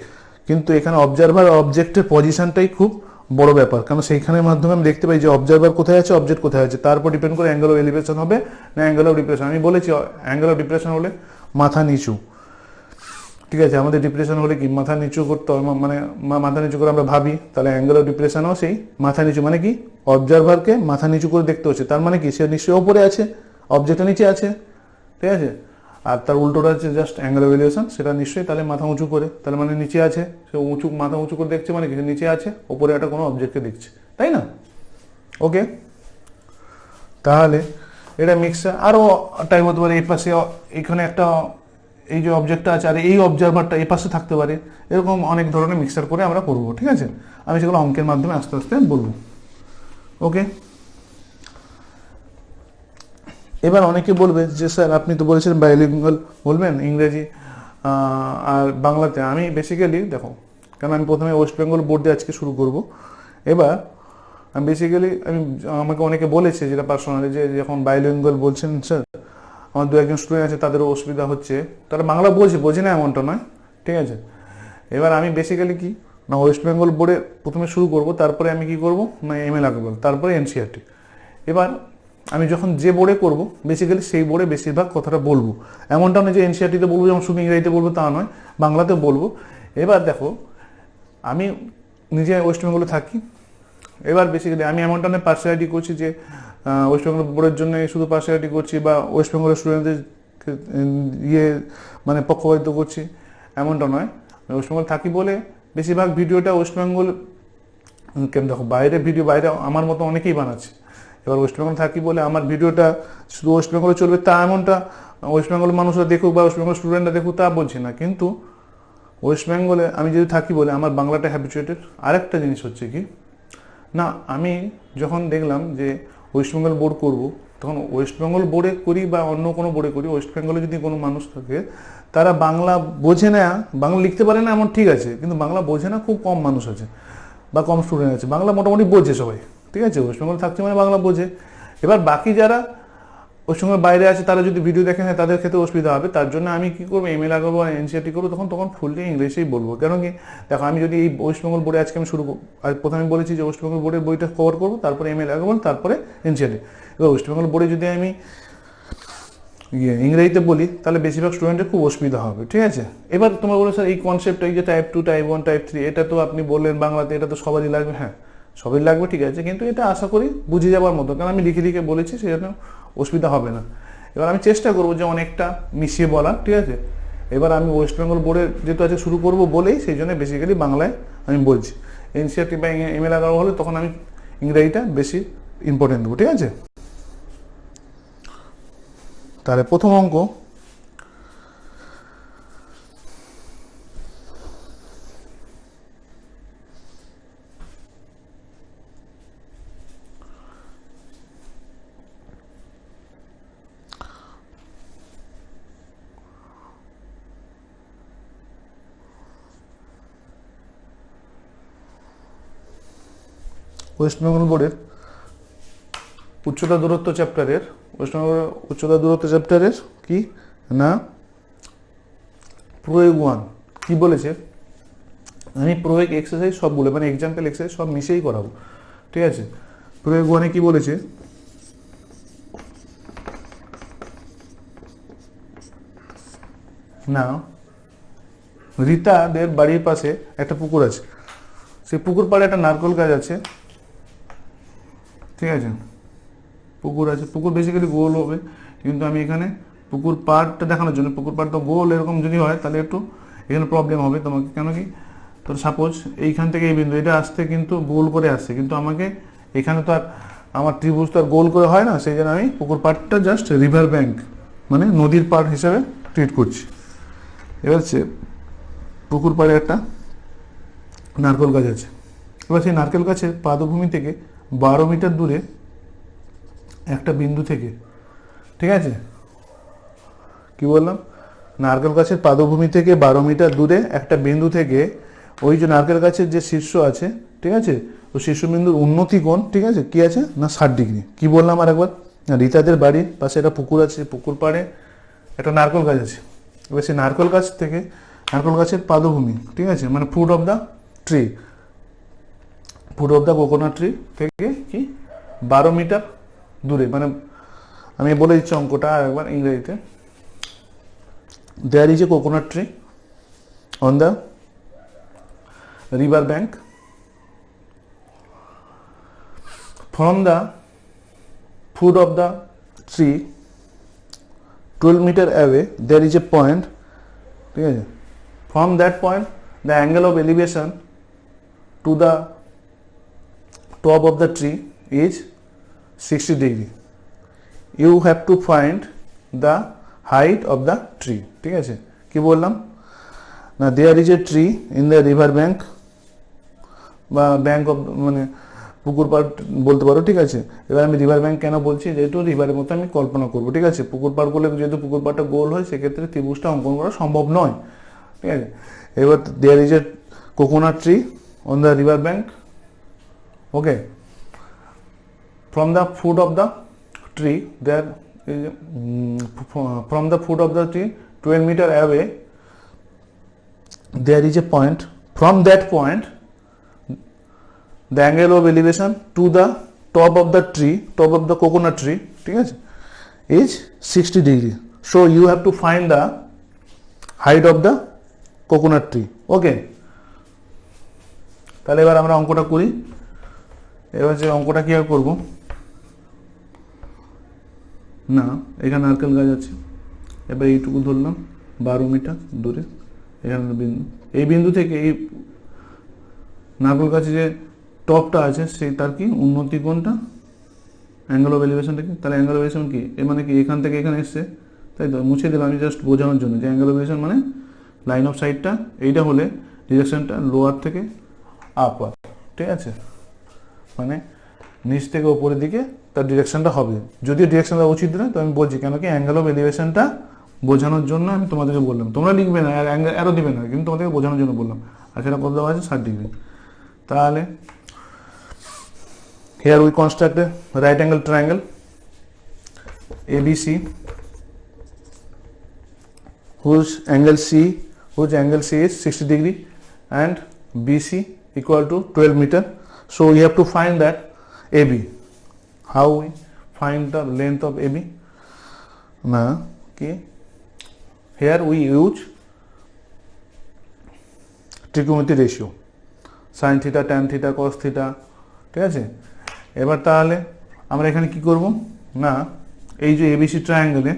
কিন্তু এখানে অবজারভার অবজেক্টের পজিশনটাই খুব বড় ব্যাপার, কারণ সেইখানের মাধ্যমে আমি দেখতে পাই যে অবজারভার কোথায় আছে অবজেক্ট কোথায় আছে, তারপর ডিপেন্ড করে অ্যাঙ্গেল অফ এলিভেশন হবে না অ্যাঙ্গেল অফ ডিপ্রেশন। আমি বলেছি অ্যাঙ্গেল অফ ডিপ্রেশন হলে মাথা নিচু, ঠিক আছে, আমাদের ডিপ্রেশন হলে কি মাথা নিচু করতে হবে, মানে মাথা নিচু করে আমরা ভাবি, তাহলে অ্যাঙ্গেল অফ ডিপ্রেশনও সেই মাথা নিচু, মানে কি অবজারভারকে মাথা নিচু করে দেখতে হচ্ছে, তার মানে কি সে নিশ্চয়ই ওপরে আছে অবজেক্টটা নিচে আছে, ঠিক আছে। আর তার উল্টোটা হচ্ছে জাস্ট অ্যাঙ্গেল অফ এলিভেশন, সেটা নিশ্চয়ই তাহলে মাথা উঁচু করে, তাহলে মানে নিচে আছে, সে মাথা উঁচু করে দেখছে মানে কি নিচে আছে ওপরে একটা কোনো অবজেক্টকে দেখছে, তাই না, ওকে। তাহলে এটা মিক্সার আরও টাইপ হতে পারে, এই পাশে এখানে একটা এই যে অবজেক্টটা আছে আর এই অবজারভারটা এই পাশে থাকতে পারে, এরকম অনেক ধরনের মিক্সার করে আমরা করবো, ঠিক আছে। আমি সেগুলো অঙ্কের মাধ্যমে আস্তে আস্তে বলবো, ওকে। এবার অনেকে বলবে যে স্যার আপনি তো বলেছেন বাইলিঙ্গুয়াল বলবেন ইংরেজি আর বাংলাতে। আমি বেসিক্যালি দেখো, কারণ আমি প্রথমে ওয়েস্ট বেঙ্গল বোর্ড দিয়ে আজকে শুরু করব। এবার আমি বেসিক্যালি আমাকে অনেকে বলেছে যেটা পার্সোনালি, যে যখন বাইলিঙ্গুয়াল বলছেন স্যার আমার 2-1 স্টুডেন্ট আছে তাদেরও অসুবিধা হচ্ছে, তারা বাংলা বোঝে না এমনটা নয়, ঠিক আছে। এবার আমি বেসিক্যালি কি না ওয়েস্ট বেঙ্গল বোর্ডে প্রথমে শুরু করব, তারপরে আমি কি করব না এমএ লাগবো, তারপরে এনসিইআরটি। এবার আমি যখন যে বোর্ডে করব বেসিক্যালি সেই বোর্ডে বেশিরভাগ কথাটা বলবো, এমনটা নয় যে এনসিইআরটিতে বলবো যেমন শুধু ইংরেজিতে বলবো তা নয়, বাংলাতেও বলবো। এবার দেখো আমি নিজে ওয়েস্ট বেঙ্গলে থাকি, এবার বেসিক্যালি আমি এমনটা নয় পার্সিয়ালিটি করছি যে ওয়েস্ট বেঙ্গল বোর্ডের জন্য শুধু পার্সিয়ালিটি করছি বা ওয়েস্ট বেঙ্গলের স্টুডেন্টদের ইয়ে মানে পক্ষপাতিত্ব করছি, এমনটা নয়। ওয়েস্ট বেঙ্গল থাকি বলে বেশিরভাগ ভিডিওটা ওয়েস্ট বেঙ্গল দেখো, বাইরে ভিডিও বাইরে আমার মতো অনেকেই বানাচ্ছে। এবার ওয়েস্ট বেঙ্গল থাকি বলে আমার ভিডিওটা শুধু ওয়েস্ট বেঙ্গলে চলবে তা এমনটা ওয়েস্ট বেঙ্গলের মানুষরা দেখুক বা ওয়েস্ট বেঙ্গল স্টুডেন্টরা দেখুক তা বলছি না, কিন্তু ওয়েস্ট বেঙ্গলে আমি যদি থাকি বলে আমার বাংলাটা হ্যাবিচুয়েটেড। আরেকটা জিনিস হচ্ছে কি না, আমি যখন দেখলাম যে ওয়েস্ট বেঙ্গল বোর্ড করবো, তখন ওয়েস্ট বেঙ্গল বোর্ডে করি বা অন্য কোনো বোর্ডে করি, ওয়েস্ট বেঙ্গলে যদি কোনো মানুষ থাকে তারা বাংলা বোঝে না, বাংলা লিখতে পারে না এমন ঠিক আছে, কিন্তু বাংলা বোঝে না খুব কম মানুষ আছে বা কম স্টুডেন্ট আছে, বাংলা মোটামুটি বোঝে সবাই, ঠিক আছে। ওয়েস্ট বেঙ্গল থাকছে মানে বাংলা বোঝে। এবার বাকি যারা ওয়েস্ট বেঙ্গল বাইরে আছে তারা যদি ভিডিও দেখেন তাদের ক্ষেত্রে অসুবিধা হবে, তার জন্য আমি কী করবো, এমএ লাগাবো আর এনসিআরটি করবো, তখন ফুললি ইংলিশেই বলবো। কেন কি দেখো, আমি যদি এই ওয়েস্ট বেঙ্গল বোর্ডে আজকে আমি শুরু প্রথমে বলেছি যে ওয়েস্ট বেঙ্গল বোর্ডের বইটা কভার করবো, তারপরে এমএ লাগাবো, তারপরে এনসিআরটি। এবার ওয়েস্ট বেঙ্গল বোর্ডে যদি আমি ইংরেজিতে বলি তাহলে বেশিরভাগ স্টুডেন্টের খুব অসুবিধা হবে, ঠিক আছে। এবার তোমরা বলো স্যার এই কনসেপ্ট, এই যে টাইপ 2, টাইপ 1, টাইপ 3, এটা তো আপনি বললেন বাংলাতে, এটা তো সবারই লাগবে। হ্যাঁ, সবাই লাগবে, ঠিক আছে, কিন্তু এটা আশা করি বুঝে যাওয়ার মতো, কারণ আমি লিখে লিখে বলেছি, সেই জন্য অসুবিধা হবে না। এবার আমি চেষ্টা করবো যে অনেকটা মিশিয়ে বলা, ঠিক আছে। এবার আমি ওয়েস্ট বেঙ্গল বোর্ডের যেহেতু আছে শুরু করবো বলেই সেই জন্য বেসিক্যালি বাংলায় আমি বলছি। এনসিআরটি বা এমএ লাগানো হলে তখন আমি ইংরেজিটা বেশি ইম্পর্টেন্ট দেবো, ঠিক আছে। তাহলে প্রথম অঙ্ক, ওয়েস্ট বেঙ্গল বোর্ডের উচ্চতা দূরত্ব চ্যাপ্টারের, ওয়েস্ট বেঙ্গল উচ্চতা দূরত্ব চ্যাপ্টারের কি না প্রয়োগ 1 কি বলেছে, আমি প্রয়োগ এক্সারসাইজ সবগুলো মানে এক্সাম্পল এক্সারসাইজ সব মিশেই করাবো, ঠিক আছে। প্রয়োগ 1-এ কি বলেছে, না রীতাদের বাড়ির পাশে একটা পুকুর আছে, সেই পুকুর পাড়ে একটা নারকেল গাছ আছে, ঠিক আছে। পুকুর আছে, পুকুর বেসিক্যালি গোল হবে, কিন্তু আমি এখানে পুকুর পাড়টা দেখানোর জন্য, পুকুর পাড় তো গোল এরকম যদি হয় তাহলে একটু এখানে প্রবলেম হবে তোমাকে। কেন কি, তোর সাপোজ এইখান থেকে এই বিন্দু এটা আসতে কিন্তু গোল করে আসছে, কিন্তু আমাকে এখানে তো আর আমার ত্রিভুজ তো আর গোল করে হয় না, সেই জন্য আমি পুকুর পাড়টা জাস্ট রিভার ব্যাঙ্ক মানে নদীর পাড় হিসাবে ট্রিট করছি। এবার হচ্ছে পুকুর পাড়ে একটা নারকেল গাছ আছে, এবার সেই নারকেল গাছের পাদভূমি থেকে 12 মিটার দূরে একটা বিন্দু থেকে, ঠিক আছে, কি বললাম, নারকেল গাছের পাদভূমি থেকে 12 মিটার দূরে একটা বিন্দু থেকে ওই যে নারকেল গাছের যে শীর্ষ আছে, ঠিক আছে, ওই শীর্ষবিন্দুর উন্নতি কোণ, ঠিক আছে, কি আছে না 60 ডিগ্রি। কি বললাম আর একবার, না রীতাদের বাড়ির পাশে একটা পুকুর আছে, পুকুর পাড়ে একটা নারকেল গাছ আছে। এবার সেই নারকেল গাছ থেকে নারকেল গাছের পাদভূমি, ঠিক আছে, মানে foot of the tree, foot of the coconut tree থেকে কি 12 মিটার দূরে, মানে আমি বলে দিচ্ছি অঙ্কটা আর একবার ইংরেজিতে। There is a coconut tree on the river bank. From the foot of the tree 12 meter away there is a point, ঠিক আছে, from that point the angle of elevation to the top of the tree is 60 degree. You have to find the height of the tree, ঠিক আছে। কি বললাম না, there is a tree in the river bank বা bank of মানে পুকুর পাড় বলতে পারো, ঠিক আছে। এবার আমি রিভার ব্যাঙ্ক কেন বলছি, যেহেতু রিভারের মতো আমি কল্পনা করবো, ঠিক আছে। পুকুর পাড় করলে যেহেতু পুকুর পাড়টা গোল হয় সেক্ষেত্রে ত্রিভুজটা অঙ্কন করা সম্ভব নয়, ঠিক আছে। এবার there is a coconut tree on the river bank, okay, from the foot of the tree there is from the foot of the tree 12 meter away there is a point, from that point the angle of elevation to the top of the tree, top of the coconut tree, ঠিক আছে, is 60 degree. So you have to find the height of the coconut tree, okay। তাহলে এবার আমরা অঙ্কটা করি। এবার যে অঙ্কটা কীভাবে করবো, না এখানে নারকেল গাছ আছে, এবার এইটুকু ধরলাম 12 মিটার দূরে, এখানে বিন্দু, এই বিন্দু থেকে এই নারকেল গাছে যে টপটা আছে সেই তার কি উন্নতি কোণটা, অ্যাঙ্গেল অফ এলিভেশনটা কি, তাহলে অ্যাঙ্গেল অফ এলিভেশন কি, এ মানে কি এখান থেকে এখানে এসছে, তাই তো মুছে দিলাম আমি জাস্ট বোঝানোর জন্য যে অ্যাঙ্গেল অফ এলিভেশন মানে লাইন অফ সাইডটা, এইটা হলে ডিরেকশনটা লোয়ার থেকে আপার, ঠিক আছে, মানে নিচ থেকে ওপরের দিকে তার ডিরেকশনটা হবে, যদিও ডিরেকশনটা উচিত নয়, তো আমি বলছি কেন কি অ্যাঙ্গেল অফ এলিভেশনটা বোঝানোর জন্য আমি তোমাদেরকে বললাম, তোমরা লিখবে না আর অ্যাঙ্গেল অ্যারো দিবে না, কিন্তু তোমাদেরকে বোঝানোর জন্য বললাম। আর সেটা কত দেওয়া আছে 60 ডিগ্রি। তাহলে here we construct a right angle triangle ABC whose angle C is 60 degree and BC equal to 12 meter. So we have to find that AB. How we find the length of AB? Okay. Here we use trigonometry ratio, sin theta, tan theta, cos theta, ঠিক আছে। এবার তাহলে আমরা এখানে কি করব না, এই যে এবিসি ট্রায়াঙ্গেলে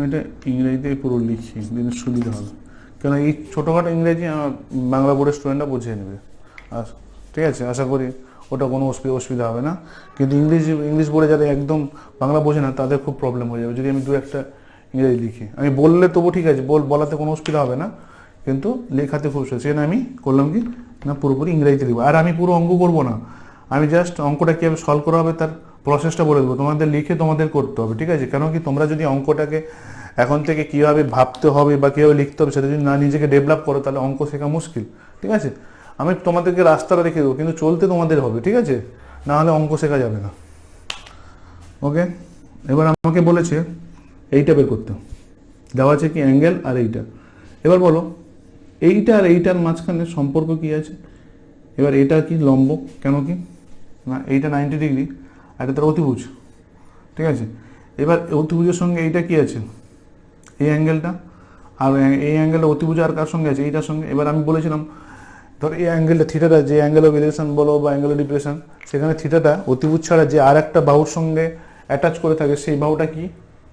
এটা ইংরেজিতে পুরো লিখি দিলে সুবিধা হবে, কেন এই ছোটোখাটো ইংরেজি আমার বাংলা বোর্ডের স্টুডেন্টরা বুঝিয়ে নেবে, আর ঠিক আছে আশা করি ওটা কোনো অসুবিধা হবে না। কিন্তু ইংলিশ বোর্ডে যারা একদম বাংলা বোঝে না তাদের খুব প্রবলেম হয়ে যাবে যদি আমি দু একটা ইংরেজি লিখি, আমি বললে তবু ঠিক আছে, বলাতে কোনো অসুবিধা হবে না, কিন্তু লেখাতে খুব সেজন্য আমি করলাম কি না পুরোপুরি ইংরেজিতে লিখবো। আর আমি পুরো অঙ্ক করবো না, আমি জাস্ট অঙ্কটা কীভাবে সলভ করা হবে তার প্রসেসটা বলে দেবো, তোমাদের লিখে তোমাদের করতে হবে, ঠিক আছে। কেন কি তোমরা যদি অঙ্কটাকে এখন থেকে কীভাবে ভাবতে হবে বা কীভাবে লিখতে হবে সেটা যদি না নিজেকে ডেভেলপ করো তাহলে অঙ্ক শেখা মুশকিল, ঠিক আছে। আমি তোমাদেরকে রাস্তাটা রেখে দেবো, কিন্তু চলতে তোমাদের হবে, ঠিক আছে, না হলে অঙ্ক শেখা যাবে না। ওকে, এবার আমাকে বলেছে এইটা বের করতে, দেওয়া আছে কি অ্যাঙ্গেল আর এইটা। এবার বলো এইটা আর এইটার মাঝখানে সম্পর্ক কি আছে। এবার এটা কি লম্ব, কেন কি না এইটা 90 ডিগ্রি আর এটা তার অতিভুজ, ঠিক আছে। এবার অতিভুজের সঙ্গে এইটা কি আছে, এই অ্যাঙ্গেলটা, আর এই অ্যাঙ্গেলটা অতিভুজ আর কার সঙ্গে আছে, এইটার সঙ্গে। এবার আমি বলেছিলাম ধর এই অ্যাঙ্গেলটা থিটাটা, যে অ্যাঙ্গেল অফ এলিভেশন বলো বা অ্যাঙ্গেল অফ ডিপ্রেশন, সেখানে থিটাটা অতিভুজ ছাড়া যে আর একটা বাহুর সঙ্গে অ্যাটাচ করে থাকে সেই বাহুটা কি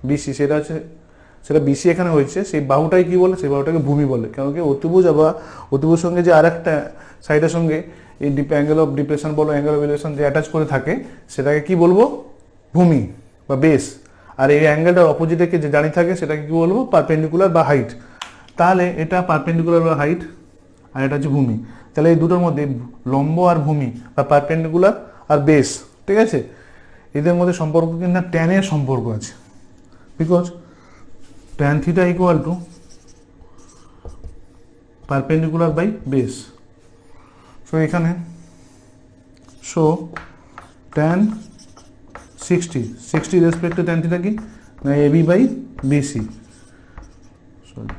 বিসি, সেটা বিসি এখানে হয়েছে, সেই বাহুটাই কি বলে, সেই বাহুটাকে ভূমি বলে। কেন কি অতিভুজ বা অতিভুজ সঙ্গে যে আর একটা সাইডের সঙ্গে এই অ্যাঙ্গেল অফ ডিপ্রেশন বলো অ্যাঙ্গেল অফ এলিভেশন যে অ্যাটাচ করে থাকে সেটাকে কি বলবো, ভূমি বা বেস। আর এই অ্যাঙ্গেলটার অপোজিটে যে দাঁড়িয়ে থাকে সেটাকে কি বলবো, পারপেন্ডিকুলার বা হাইট। তাহলে এটা পারপেন্ডিকুলার বা হাইট আর এটা হচ্ছে ভূমি। তাহলে এই দুটোর মধ্যে লম্ব আর ভূমি বা পারপেন্ডিকুলার আর বেস, ঠিক আছে, এদের মধ্যে সম্পর্ক কিন্তু ট্যানের সম্পর্ক আছে, because tan theta equal to perpendicular by base. So এখানে tan 60 respect to tan theta কি না AB by BC, সরি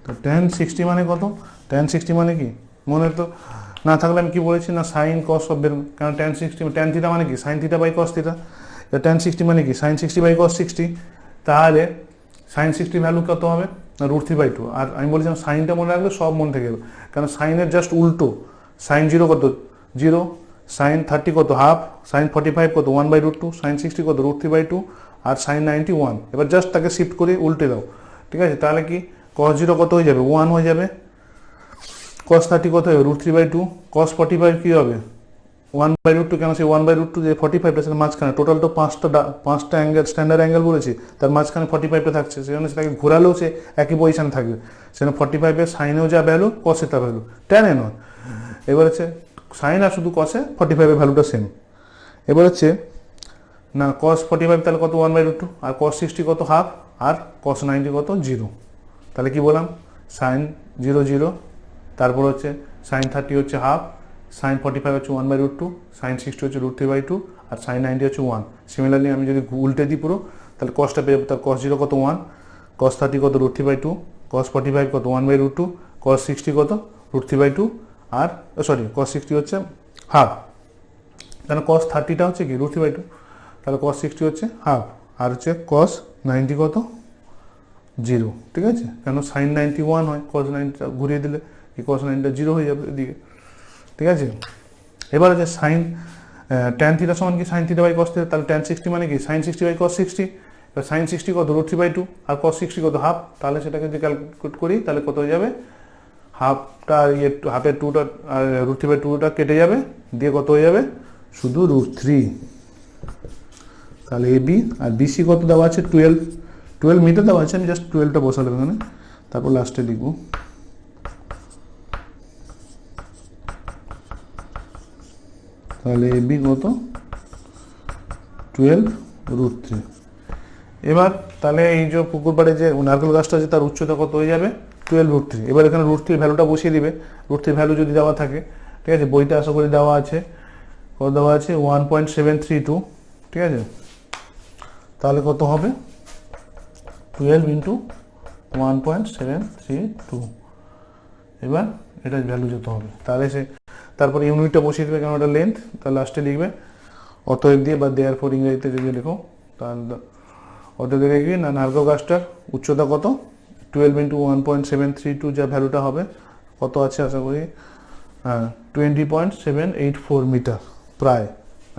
তো tan 60 মানে কত, tan 60 মানে কি মনে তো না থাকলে আমি কি বলেছি না সাইন কস সব বের, কারণ tan theta মানে কি sine theta by cos theta, tan 60 মানে কি সাইন 60 বাই কস 60, তাহলে সাইন 60 ভ্যালু কত হবে না √3/2। আর আমি বলেছিলাম সাইনটা মনে রাখলে সব মন থেকে গেল, কারণ সাইনের জাস্ট উল্টো, সাইন 0 কত 0, সাইন 30 কত হাফ, সাইন 45 কত 1/√2, সাইন 60 কত √3/2 আর সাইন 90 1। এবার জাস্ট তাকে শিফট করে উল্টে দাও, ঠিক আছে, তাহলে কি cos 0 কত হয়ে যাবে 1 হয়ে যাবে, cos 30 কত হবে √3/2, cos 45 কি হবে 1/√2, কেন সেই 1/√2 যে 45টা সেটা মাঝখানে, টোটাল তো পাঁচটা অ্যাঙ্গেল স্ট্যান্ডার্ড অ্যাঙ্গেল বলেছি, তার মাঝখানে 45টা থাকছে, সেজন্য সেটাকে ঘোরালেও সে একই পজিশানে থাকবে, সেখানে 45-এর সাইনেও যা ভ্যালু কসে তা ভ্যালু, ট্যানে নয়। এবার হচ্ছে সাইন আর শুধু কসে 45-এর ভ্যালুটা সেম। এবার হচ্ছে না cos 45 তাহলে কত 1/√2, আর cos 60 কত হাফ, আর cos 90 কত 0। তাহলে কি বললাম সাইন 0 0, তারপর হচ্ছে সাইন 30 হচ্ছে হাফ, সাইন 45 হচ্ছে 1/√2, সাইন 60 হচ্ছে √3/2 আর সাইন 90 হচ্ছে 1। সিমিলারলি আমি যদি উল্টে দিই পুরো তাহলে কসটা পেয়ে যাবো, তার cos 0 কত 1, cos 30 কত √3/2, cos 45 কত 1/√2, cos 60 কত √3/2, আর সরি cos 60 হচ্ছে হাফ, তাহলে cos 30টা হচ্ছে কি √3/2, তাহলে cos 60 হচ্ছে হাফ, আর হচ্ছে cos 90 কত 0, ঠিক আছে, কেন sin 90 1 হয়, cos 90টা ঘুরিয়ে দিলে কি cos 90টা 0 হয়ে যাবে এদিকে, ঠিক আছে। এবার হচ্ছে sin tan থিটা সমান কি sin theta by cos theta, তাহলে tan 60 মানে কি sin 60 বাই cos 60, এবার sin 60 কত √3/2 আর cos 60 কত হাফ, তাহলে সেটাকে যদি ক্যালকুলেট করি তাহলে কত হয়ে যাবে, হাফটা ইয়ে হাফের 2টা আর √3/2টা কেটে যাবে, দিয়ে কত হয়ে যাবে শুধু √3, তাহলে AB আর BC কত দেওয়া আছে 12 মিটার দেওয়া আছে, আমি জাস্ট 12টা বসালাম এখানে, তারপর লাস্টে লিখবো তাহলে AB কত 12√3। এবার তাহলে এই যে পুকুর পাড়ে যে নারকেল গাছটা আছে তার উচ্চতা কত হয়ে যাবে 12√3। এবার এখানে √3 ভ্যালুটা বসিয়ে দিবে, √3 ভ্যালু যদি দেওয়া থাকে, ঠিক আছে, বইতে আশা করি দেওয়া আছে, কত দেওয়া আছে 1.732, ঠিক আছে, তাহলে কত হবে 12 ইন্টু 1.732, এবার এটা ভ্যালু যত হবে তাহলে সে তারপরে ইউনিটটা বসিয়ে দেবে, কেন ওটা লেন্থ, তার লাস্টে লিখবে অতএব দিয়ে বা দেয়ার ফর ইংরেজিতে যদি লেখো তাহলে অতএব দেখে কি না নারকেল গাছটার উচ্চতা কত 12 ইন্টু 1.732, যা ভ্যালুটা হবে কত আছে আশা করি 20.784 মিটার প্রায়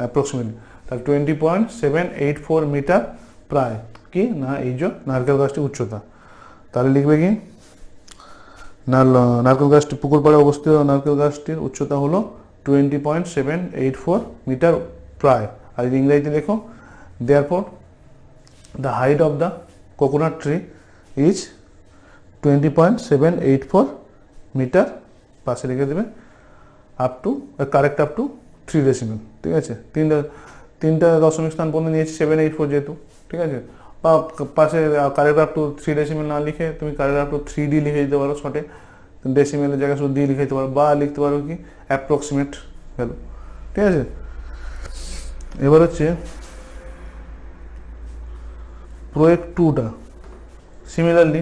অ্যাপ্রক্সিমেটলি, তাহলে 20.784 মিটার প্রায় কি না এই যে নারকেল গাছটির উচ্চতা, তাহলে লিখবে কি না নারকেল গাছটি পুকুর পাড়ে অবস্থিত নারকেল গাছটির উচ্চতা হলো 20.784 মিটার প্রায়, আর ইংরেজিতে লেখো therefore the height of the coconut tree is 20.784 metre, পাশে রেখে দেবে up to correct up to 3 decimal, ঠিক আছে, তিনটা দশমিক স্থান পর্যন্ত নিয়েছি 784 যেহেতু, ঠিক আছে, বা পাশে কারেক্ট আপ টু 3 ডেসিমেল না লিখে তুমি কারেক্ট আপ টু 3D লিখে দিতে পারো শর্টে, ডেসিমেলের জায়গায় শুধু D লিখে দিতে পারো, বা লিখতে পারো কি অ্যাপ্রক্সিমেট ভ্যালু, ঠিক আছে। এবার হচ্ছে প্রোয়েক্ট 2টা সিমিলারলি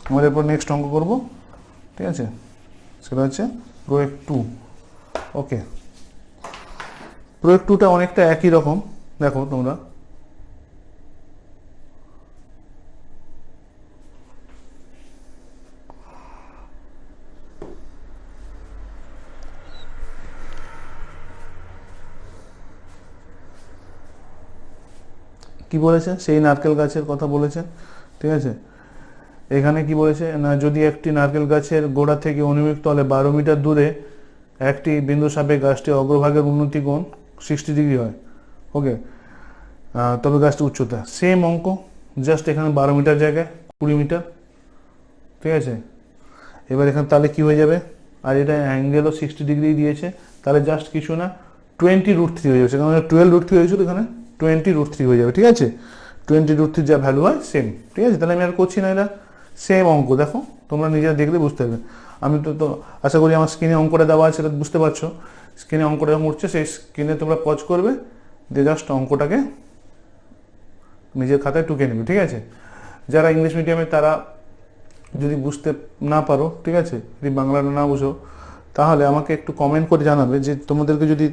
আমরা এরপর নেক্সট অঙ্ক করব, ঠিক আছে, সেটা হচ্ছে প্রোয়েক্ট 2। ওকে, প্রোয়েক্ট 2টা অনেকটা একই রকম, দেখো তোমরা কি বলেছে, সেই নারকেল গাছের কথা বলেছে, ঠিক আছে, এখানে কি বলেছে না যদি একটি নারকেল গাছের গোড়া থেকে অনুভূমিক তলে 12 মিটার দূরে একটি বিন্দু সাপেক্ষে গাছটি অগ্রভাগের উন্নতি কোণ 60 ডিগ্রি হয়, ওকে, তবে গাছটি উচ্চতা সেম অঙ্ক, জাস্ট এখানে 12 মিটার জায়গায় 20 মিটার, ঠিক আছে। এবার এখানে তাহলে কি হয়ে যাবে, আর এটা অ্যাঙ্গেলও 60 ডিগ্রি দিয়েছে, তাহলে জাস্ট কিছু না 20√3 হয়ে যাবে, সেখানে 12√3 হয়েছিল, এখানে 20√3 হয়ে যাবে, ঠিক আছে, 20√3 যা ভ্যালু হয় সেম, ঠিক আছে। তাহলে আমি আর করছি না, এটা সেম অঙ্ক, দেখো তোমরা নিজেরা দেখলে বুঝতে পারবে, আমি তো আশা করি আমার স্ক্রিনে অঙ্কটা দেওয়া আছে, সেটা বুঝতে পারছো, স্ক্রিনে অঙ্কটা যখন উঠছে সেই স্ক্রিনে তোমরা পজ করবে, দিয়ে জাস্ট অঙ্কটাকে নিজের খাতায় টুকে নেবে, ঠিক আছে। যারা ইংলিশ মিডিয়ামে তারা যদি বুঝতে না পারো, ঠিক আছে, যদি বাংলাটা না বুঝো তাহলে আমাকে একটু কমেন্ট করে জানাবে, যে তোমাদেরকে যদি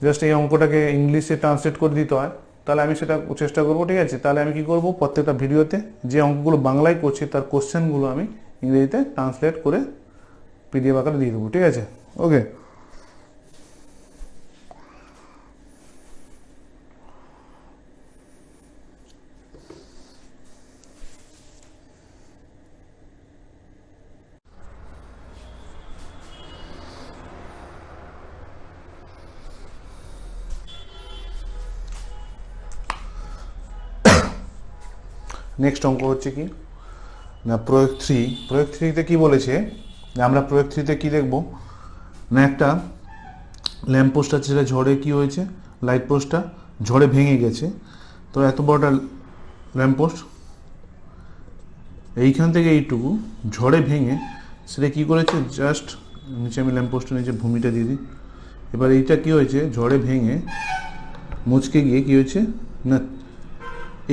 জাস্ট এই অঙ্কটাকে ইংলিশে ট্রান্সলেট করে দিতে হয় তাহলে আমি সেটা চেষ্টা করবো, ঠিক আছে। তাহলে আমি কি করব, প্রত্যেকটা ভিডিওতে যে অঙ্কগুলো বাংলায় করছি তার কোশ্চেনগুলো আমি ইংরেজিতে ট্রান্সলেট করে PDF আকারে দিয়ে দেবো, ঠিক আছে, ওকে। নেক্সট অঙ্ক হচ্ছে কি না প্রয়োগ 3তে কি বলেছে, আমরা প্রয়োগ 3তে কি দেখব না একটা ল্যাম্প পোস্ট আছে, সেটা ঝড়ে কি হয়েছে, লাইট পোস্টটা ঝড়ে ভেঙে গেছে, তো এত বড়টা ল্যাম্প পোস্ট এইখান থেকে এইটুকু ঝড়ে ভেঙে সেটা কি করেছে, জাস্ট নিচে আমি ল্যাম্প পোস্টের নিচে ভূমিটা দিয়ে দিই, এবার এইটা কি হয়েছে ঝড়ে ভেঙে মুচকে গিয়ে কী হয়েছে না,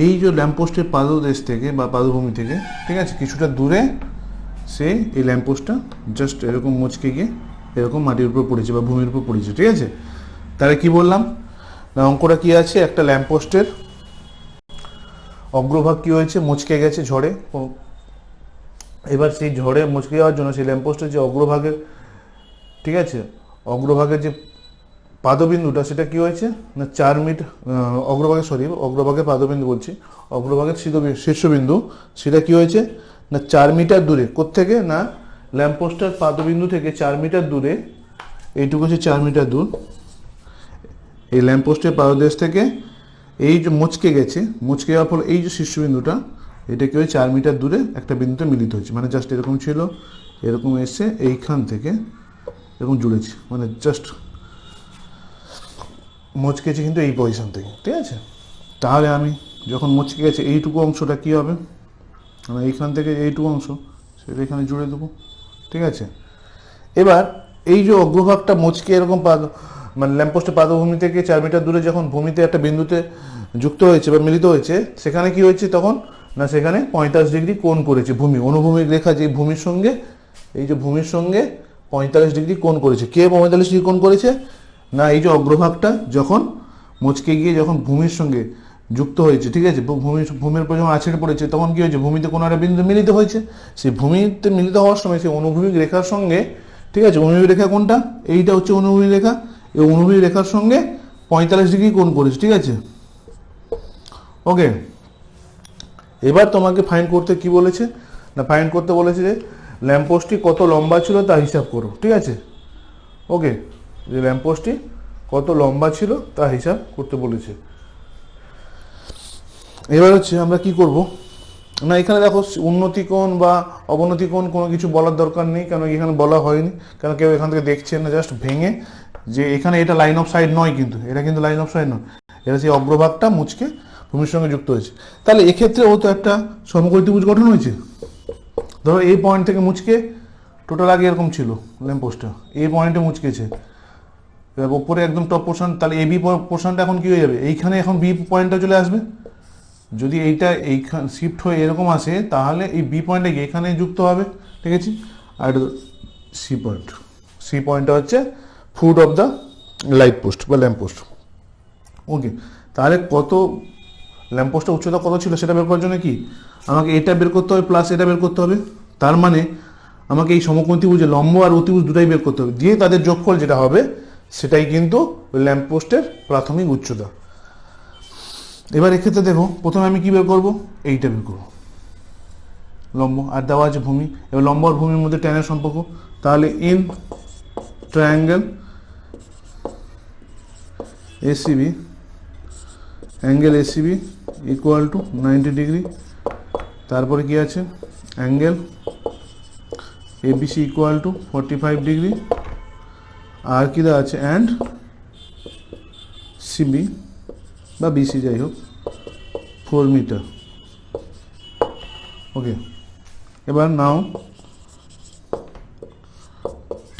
এই যে ল্যাম্পপোস্টের পাদদেশ থেকে বা পাদভূমি থেকে, ঠিক আছে, কিছুটা দূরে সে এই ল্যাম্পপোস্টটা জাস্ট এরকম মুচকে গিয়ে এরকম মাটির উপর পড়েছে বা ভূমির উপর পড়েছে, ঠিক আছে। তাহলে কি বললাম না, অঙ্কটা কি আছে, একটা ল্যাম্পপোস্টের অগ্রভাগ কি হয়েছে, মুচকে গেছে ঝড়ে। এবার সেই ঝড়ে মুচকে যাওয়ার জন্য সেই ল্যাম্পপোস্টের যে অগ্রভাগের, ঠিক আছে, অগ্রভাগের যে পাদবিন্দুটা সেটা কি হয়েছে না 4 মিটার, অগ্রভাগের পাদবিন্দু বলছি, অগ্রভাগের শীর্ষবিন্দু সেটা কি হয়েছে না 4 মিটার দূরে। কোত্থেকে না ল্যাম্পপোস্টের পাদবিন্দু থেকে 4 মিটার দূরে, এইটুকু হচ্ছে 4 মিটার দূর। এই ল্যাম্পপোস্টের পাদদেশ থেকে এই যে মুচকে গেছে, মুচকে যাওয়ার ফলে এই যে শীর্ষবিন্দুটা এটা কি হয় 4 মিটার দূরে একটা বিন্দুতে মিলিত হয়েছে, মানে জাস্ট এরকম ছিল, এরকম এসে এইখান থেকে এরকম জুড়েছে, মানে জাস্ট মুচকেছে কিন্তু এই পজিশন থেকে, ঠিক আছে। তাহলে আমি যখন মুচকে গেছে এইটুকু অংশটা কি হবে, মানে এইখান থেকে এইটুকু অংশ সেটা এখানে জুড়ে দেবো, ঠিক আছে। এবার এই যে অগ্রভাগটা মুচকে এরকম মানে ল্যাম্পপোস্টের পাদভূমি থেকে 4 মিটার দূরে যখন ভূমিতে একটা বিন্দুতে যুক্ত হয়েছে বা মিলিত হয়েছে, সেখানে কি হয়েছে তখন না সেখানে 45 ডিগ্রি কোণ করেছে ভূমি, অনুভূমিক রেখা যে ভূমির সঙ্গে, এই যে ভূমির সঙ্গে 45 ডিগ্রি কোণ করেছে। কে 45 ডিগ্রি কোণ করেছে না এই যে অগ্রভাগটা যখন মুচকে গিয়ে যখন ভূমির সঙ্গে যুক্ত হয়েছে, ঠিক আছে, ভূমির উপর যখন আছড়ে পড়েছে তখন কি হয়েছে, ভূমিতে কোনো একটা বিন্দু মিলিত হয়েছে। সেই ভূমিতে মিলিত হওয়ার সময় সেই অনুভূমিক রেখার সঙ্গে, ঠিক আছে, অনুভূমিক রেখা কোনটা, এইটা হচ্ছে অনুভূমিক রেখা, এই অনুভূমিক রেখার সঙ্গে 45 ডিগ্রি কোণ করেছে, ঠিক আছে। ওকে, এবার তোমাকে ফাইন্ড করতে কি বলেছে না, ফাইন্ড করতে বলেছে যে ল্যাম্পপোস্টটি কত লম্বা ছিল তা হিসাব করো, ঠিক আছে। ওকে, যে ল্যাম্পপোস্টটি কত লম্বা ছিল তা হিসাব করতে বলেছে। এবার হচ্ছে আমরা কি করব না, এখানে দেখো উন্নতি কোণ বা অবনতি কোণ কোনো কিছু বলার দরকার নেই, কারণ এখানে বলা হয়নি, কারণ কেউ এখান থেকে দেখছে না, জাস্ট ভেঙে যে এখানে এটা লাইন অফ সাইড নয়, কিন্তু এটা কিন্তু লাইন অফ সাইড নয়, এটা সেই অগ্রভাগটা মুচকে ভূমির সঙ্গে যুক্ত হয়েছে। তাহলে এক্ষেত্রে ও তো একটা সমকোণী ত্রিভুজ গঠন হয়েছে। ধরো এই পয়েন্ট থেকে মুচকে টোটাল আগে এরকম ছিল ল্যাম্পপোস্টটা, এই পয়েন্টে মুচকেছে, ওপরে একদম টপ পোর্শন, তাহলে এ বি পোর্শনটা এখন কি হয়ে যাবে, এইখানে এখন বি পয়েন্টটা চলে আসবে। যদি এইটা এইখান শিফট হয়ে এরকম আসে তাহলে এই বি পয়েন্টে গিয়ে এখানে যুক্ত হবে, ঠিক আছে। আর সি পয়েন্ট, সি পয়েন্টটা হচ্ছে foot of the light post বা ল্যাম্পপোস্ট। ওকে, তাহলে কত ল্যাম্পপোস্টের উচ্চতা কত ছিল সেটা বের করার জন্য কি আমাকে এটা বের করতে হবে প্লাস এটা বের করতে হবে। তার মানে আমাকে এই সমকোণী ত্রিভুজে লম্ব আর অতিভুজ দুটাই বের করতে হবে, দিয়ে তাদের যোগফল যেটা হবে সেটাই কিন্তু ওই ল্যাম্পপোস্টের প্রাথমিক উচ্চতা। এবার এক্ষেত্রে দেখো প্রথমে আমি কি বের করব, এইটা বের করব লম্ব, আর দেওয়া আছে ভূমি। এবার লম্ব আর ভূমির মধ্যে ট্যানের সম্পর্ক, তাহলে in triangle ACB, angle ACB equal to 90 degree. তারপরে কি আছে, angle ABC equal to 45 degree. আর কি দেওয়া আছে, অ্যান্ড সিবি বা বিসি যাই হোক 4 মিটার। ওকে, এবার নাও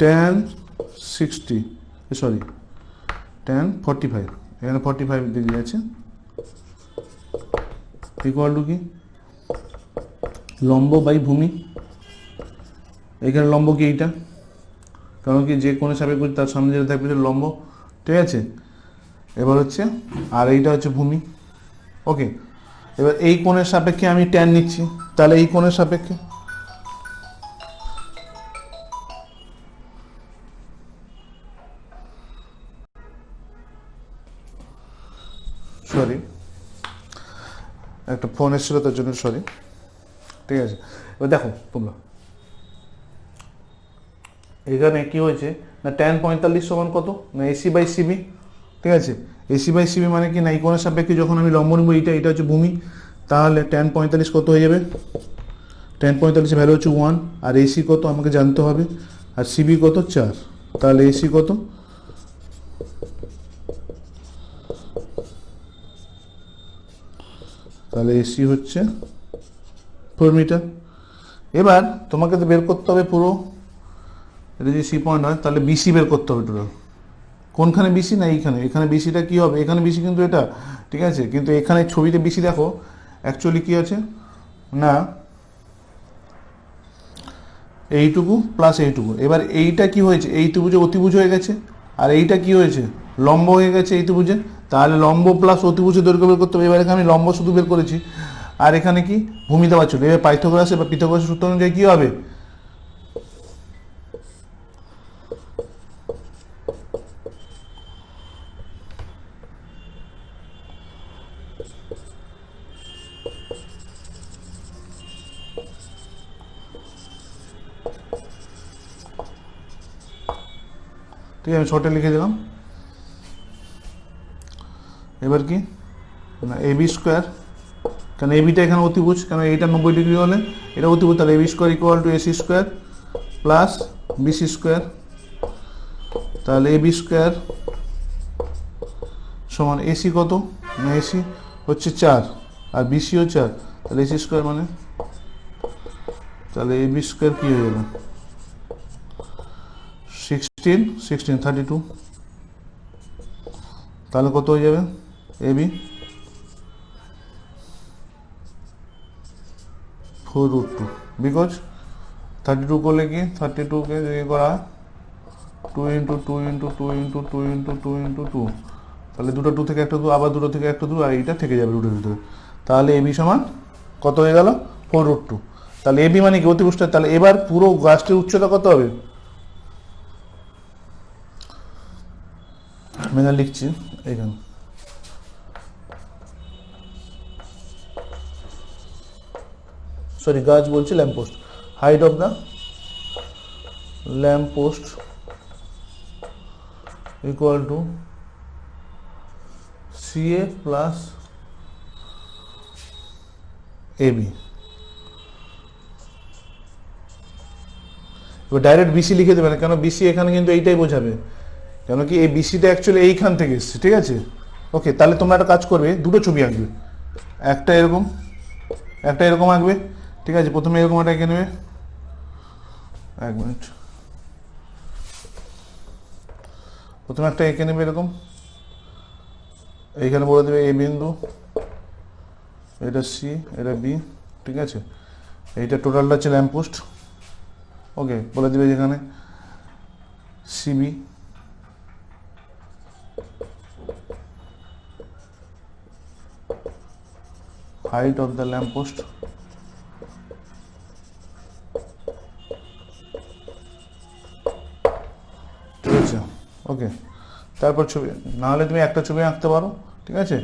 tan 60, সরি tan 45, এখানে 45 ডিগ্রি আছে, ইকুয়াল টু কি লম্ব বাই ভূমি। এখানে লম্ব কি এইটা, কারণ কি যে কোণের সাপেক্ষে তার সামনে যেটা থাকবে লম্ব, ঠিক আছে। এবার হচ্ছে আর এইটা হচ্ছে ভূমি। ওকে, এবার এই কোণের সাপেক্ষে আমি ট্যান নিচ্ছি, তাহলে এই কোণের সাপেক্ষে সরি একটা ফোন এসেছিল তার জন্য সরি, ঠিক আছে। এবার দেখো তোমরা এখানে কি হয়েছে না ট্যান 45 সমান কত না এসি বাই সিবি, ঠিক আছে। এসি বাই সিবি মানে কি না এই কোণের সাপেক্ষে যখন আমি লম্ব নেব এইটা, এটা হচ্ছে ভূমি, তাহলে ট্যান 45 কত হয়ে যাবে, ট্যান 45 ভ্যালু হচ্ছে 1, আর এসি কত আমাকে জানতে হবে, আর সিবি কত 4, তাহলে এসি কত, তাহলে এসি হচ্ছে 4 মিটার। এবার তোমাকে তো বের করতে হবে পুরো, এটা যদি সি পয়েন্ট হয় তাহলে বিসি বের করতে হবে টোটাল, কোনখানে বিসি না এইখানে, এখানে বিসিটা কি হবে, এখানে বিসি কিন্তু এটা, ঠিক আছে, কিন্তু এখানে ছবিতে বিসি দেখো অ্যাকচুয়ালি কি আছে না এইটুকু প্লাস এইটুকু। এবার এইটা কি হয়েছে, এই ত্রিভুজে অতিভুজ হয়ে গেছে, আর এইটা কি হয়েছে লম্ব হয়ে গেছে এই ত্রিভুজে, তাহলে লম্ব প্লাস অতিভুজের দৈর্ঘ্য বের করতে হবে। এবার এখানে আমি লম্ব শুধু বের করেছি, আর এখানে কি ভূমি দেওয়া ছিল। এবার পাইথাগোরাস বা পিথাগোরাসের সূত্র অনুযায়ী কি হবে, ঠিক আছে, আমি শর্টে লিখে দিলাম। এবার কি না এবি স্কোয়ার, কারণ এবিটা এখানে অতিভুজ, কারণ এইটা 90 ডিগ্রি হলে এটা অতিভুজ, তাহলে AB square equal to AC square plus BC square. তাহলে এবি স্কোয়ার সমান এসি কত না এসি হচ্ছে 4 আর বিসিও 4, তাহলে এসি স্কোয়ার মানে, তাহলে এবি স্কোয়ার কি হয়ে যাবে 16 32, তাহলে কত হয়ে যাবে এবি 4√2, বিকজ 32 করলে কি 32কে ইয়ে করা 2 into 2 into 2 into 2 into 2 into 2, তাহলে দুটো 2 থেকে একটা 2, আবার দুটো থেকে একটা 2, আর এইটা থেকে যাবে রুটের ভিতরে। তাহলে এবি সমান কত হয়ে গেল 4√2। তাহলে এবি মানে কি অতিভুজটা। তাহলে এবার পুরো গাছটির উচ্চতা কত হবে, আমি লিখছি এখানে, সরি গাছ বলছি lamppost, height of the lamppost equal to CA plus AB. এবার ডাইরেক্ট বিসি লিখে দেবে না, কেন বিসি এখানে কিন্তু এইটাই বোঝাবে, কেন কি এই বিসিটা অ্যাকচুয়ালি এইখান থেকে এসছে, ঠিক আছে। ওকে, তাহলে তোমরা একটা কাজ করবে, দুটো ছবি আঁকবে, একটা এরকম একটা এরকম আঁকবে, ঠিক আছে। প্রথমে এরকম একটা এঁকে নেবে, 1 মিনিট, প্রথমে একটা এঁকে নেবে এরকম, এইখানে বলে দেবে এ বিন্দু, এটা সি, এটা বি, ঠিক আছে। এইটা টোটালটা হচ্ছে ল্যাম্পপোস্ট, ওকে, বলে দেবে যেখানে CB, height of the lamp post, ঠিক আছে, ওকে। তারপর ছবি, নাহলে তুমি একটা ছবি আঁকতে পারো, ঠিক আছে।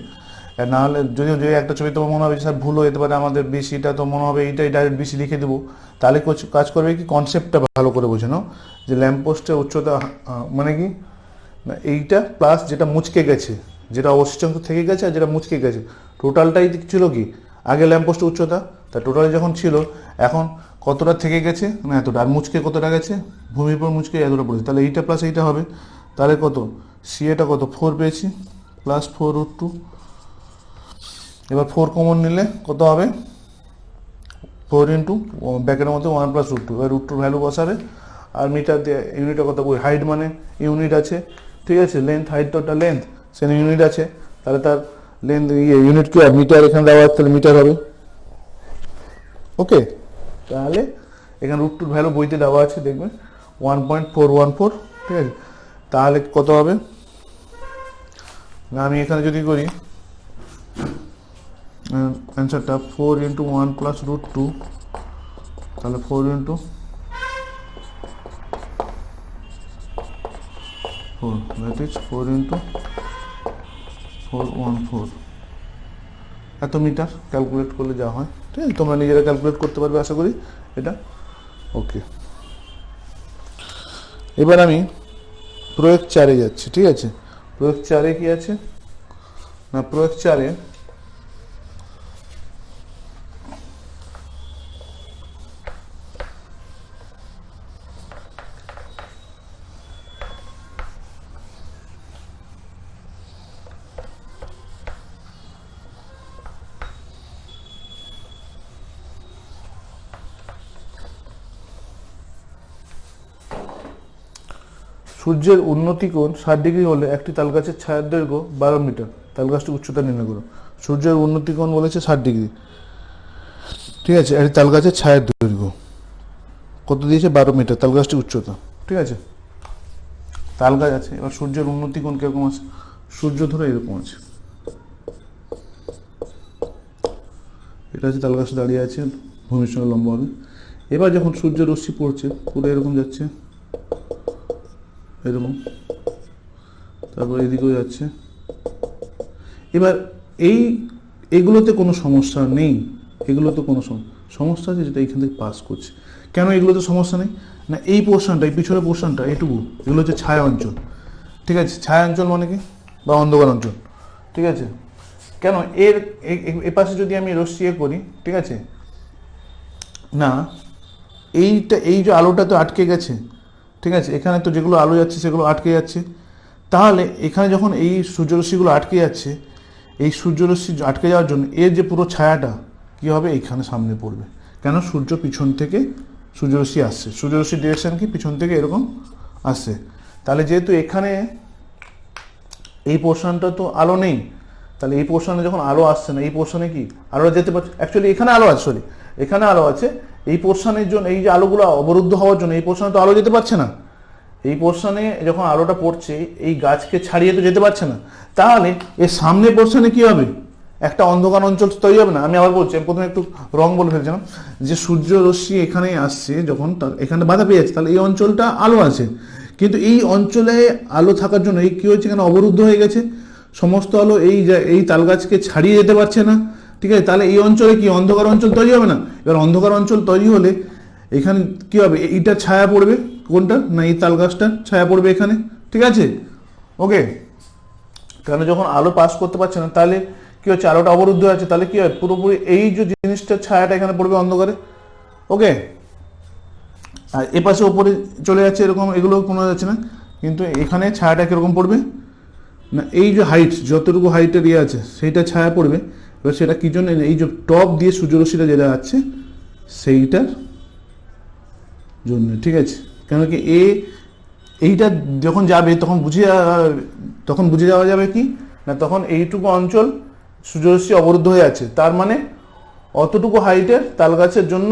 আর নাহলে যদি যদি একটা ছবি তোমার মনে হবে স্যার ভুল হয়ে যেতে পারে, আমাদের বিসিটা তো মনে হবে এইটাই ডাইরেক্ট বিসি লিখে দেবো, তাহলে কাজ করবে কি কনসেপ্টটা ভালো করে বোঝে নাও, যে ল্যাম্প পোস্টের উচ্চতা মানে কি না এইটা প্লাস যেটা মুচকে গেছে, যেটা অবশিষ্টাংশ থেকে গেছে আর যেটা মুচকে গেছে, টোটালটাই ছিল কি আগে ল্যাম্পপোস্টের উচ্চতা, তা টোটাল যখন ছিল এখন কতটা থেকে গেছে না এতটা, আর মুচকে কতটা গেছে, ভূমির পর মুচকে এতটা পড়েছে, তাহলে এইটা প্লাস এইটা হবে, তাহলে কত সিএটা কত 4 পেয়েছি প্লাস 4√2। এবার 4 কমন নিলে কত হবে 4 ইন্টু ব্যাকের মধ্যে 1 প্লাস √2, এবার √2 ভ্যালু বসাবে, আর মিটার দিয়ে ইউনিটটা কত বই, হাইট মানে ইউনিট আছে, ঠিক আছে, লেন্থ হাইট তো ওটা লেন্থ, সেখানে ইউনিট আছে, তাহলে তার লেন্থ ইউনিট কি আর মিটার এখানে দেওয়া আছে, তাহলে মিটার হবে, ওকে। তাহলে এখানে √2 ভ্যালু বইতে দেওয়া আছে, দেখবেন 1.414, ঠিক আছে। তাহলে কত হবে না, আমি এখানে যদি করি অ্যান্সারটা 4 ইন্টু 1 প্লাস √2, তাহলে 4 ইন্টু 4, দ্যাট ইজ 4 ইন্টু 414, এত মিটার ক্যালকুলেট করলে যা হয়, ঠিক আছে। তোমরা নিজেরা ক্যালকুলেট করতে পারবে আশা করি এটা, ওকে। এবার আমি প্রয়োগ 4-এ যাচ্ছি, ঠিক আছে। প্রয়োগ 4-এ কি আছে না, প্রয়োগ 4-এ সূর্যের উন্নতি কোণ 60 ডিগ্রি হলে একটি তালগাছের ছায়ার দৈর্ঘ্য 12 মিটার। তালগাছটির উচ্চতা নির্ণয় করো। সূর্যের উন্নতি কোণ বলেছে 60 ডিগ্রি, ঠিক আছে। একটি তালগাছের ছায়ার দৈর্ঘ্য কত দিয়েছে? 12 মিটার। তালগাছটির উচ্চতা, ঠিক আছে। তালগাছ আছে, এবার সূর্যের উন্নতি কোণ কিরকম আছে? সূর্য ধরো এরকম আছে, এটা হচ্ছে তালগাছ দাঁড়িয়ে আছে, ভূমির সঙ্গে লম্বা হবে। এবার যখন সূর্য রশ্মি পড়ছে পুরো এরকম যাচ্ছে, এরকম, তারপর এদিকেও যাচ্ছে। এবার এগুলোতে কোনো সমস্যা নেই, এগুলোতে কোনো সমস্যা আছে যেটা এখান থেকে পাস করছে। কেন এগুলোতে সমস্যা নেই? না এই পোর্শনটা, এই পিছনের পোর্শনটা, এটুকু, এগুলো হচ্ছে ছায়া অঞ্চল, ঠিক আছে। ছায়া অঞ্চল মানে কি? বা অন্ধকার অঞ্চল, ঠিক আছে। কেন এর পাশে যদি আমি রশ্মি করি, ঠিক আছে, না এই যে আলোটা তো আটকে গেছে, ঠিক আছে। এখানে তো যেগুলো আলো যাচ্ছে সেগুলো আটকে যাচ্ছে। তাহলে এখানে যখন এই সূর্যরশ্মিগুলো আটকে যাচ্ছে, এই সূর্যরশ্মি আটকে যাওয়ার জন্য এর যে পুরো ছায়াটা কী হবে? এইখানে সামনে পড়বে। কেন? সূর্য পিছন থেকে সূর্যরশ্মি আসছে, সূর্যরশ্মির ডিরেকশন কি? পিছন থেকে এরকম আসছে। তাহলে যেহেতু এখানে এই পোর্শনটা তো আলো নেই, তাহলে এই পোর্শনে যখন আলো আসছে না, এই পোর্শনে কি আলোটা যেতে পারছে? অ্যাকচুয়ালি এখানে আলো আছে, সরি এখানে আলো আছে, এই পোর্শনের জন্য, এই যে আলোগুলো অবরুদ্ধ হওয়ার জন্য এই পোর্শনে তো আলো যেতে পারছে না। এই পোর্শনে যখন আলোটা পড়ছে এই গাছকে ছাড়িয়ে তো যেতে পারছে না। তাহলে এর সামনে পোর্শনে কি হবে? একটা অন্ধকার অঞ্চল তৈরি হবে না? আমি আবার বলছি, আমি প্রথমে একটু রং বলে ফেলছিলাম, যে সূর্য রশ্মি এখানে আসছে যখন, এখানে বাধা পেয়ে যাচ্ছে, তাহলে এই অঞ্চলটা আলো আছে, কিন্তু এই অঞ্চলে আলো থাকার জন্য এই কি হচ্ছে? এখানে অবরুদ্ধ হয়ে গেছে, সমস্ত আলো এই তালগাছকে ছাড়িয়ে যেতে পারছে না, ঠিক আছে। তাহলে এই অঞ্চলে কি অন্ধকার অঞ্চল তৈরি হবে না? এবার অন্ধকার অঞ্চল তৈরি হলে এখানে কি হবে? এইটা ছায়া পড়বে, কোনটা? না এই তালগাছটার ছায়া পড়বে এখানে, ঠিক আছে, ওকে। কারণ যখন আলো পাস করতে পারছে না, তাহলে কি হচ্ছে? আলোটা অবরুদ্ধ আছে, তাহলে কি হয়? পুরোপুরি এই যে জিনিসটার ছায়াটা এখানে পড়বে অন্ধকারে, ওকে। আর এ পাশে ওপরে চলে যাচ্ছে এরকম, এগুলো কোনো যাচ্ছে না, কিন্তু এখানে ছায়াটা কিরকম পড়বে? না এই যে হাইট, যতটুকু হাইটের ইয়ে আছে সেইটা ছায়া পড়বে। এবার সেটা কি জন্য? এই যে টপ দিয়ে সূর্যরশ্মিটা যেটা যাচ্ছে সেইটার জন্য, ঠিক আছে। কেন কি এইটা যখন যাবে তখন বুঝে যাওয়া যাবে কি না, তখন এইটুকু অঞ্চল সূর্যরশ্মি অবরুদ্ধ হয়ে আছে, তার মানে অতটুকু হাইটের তাল গাছের জন্য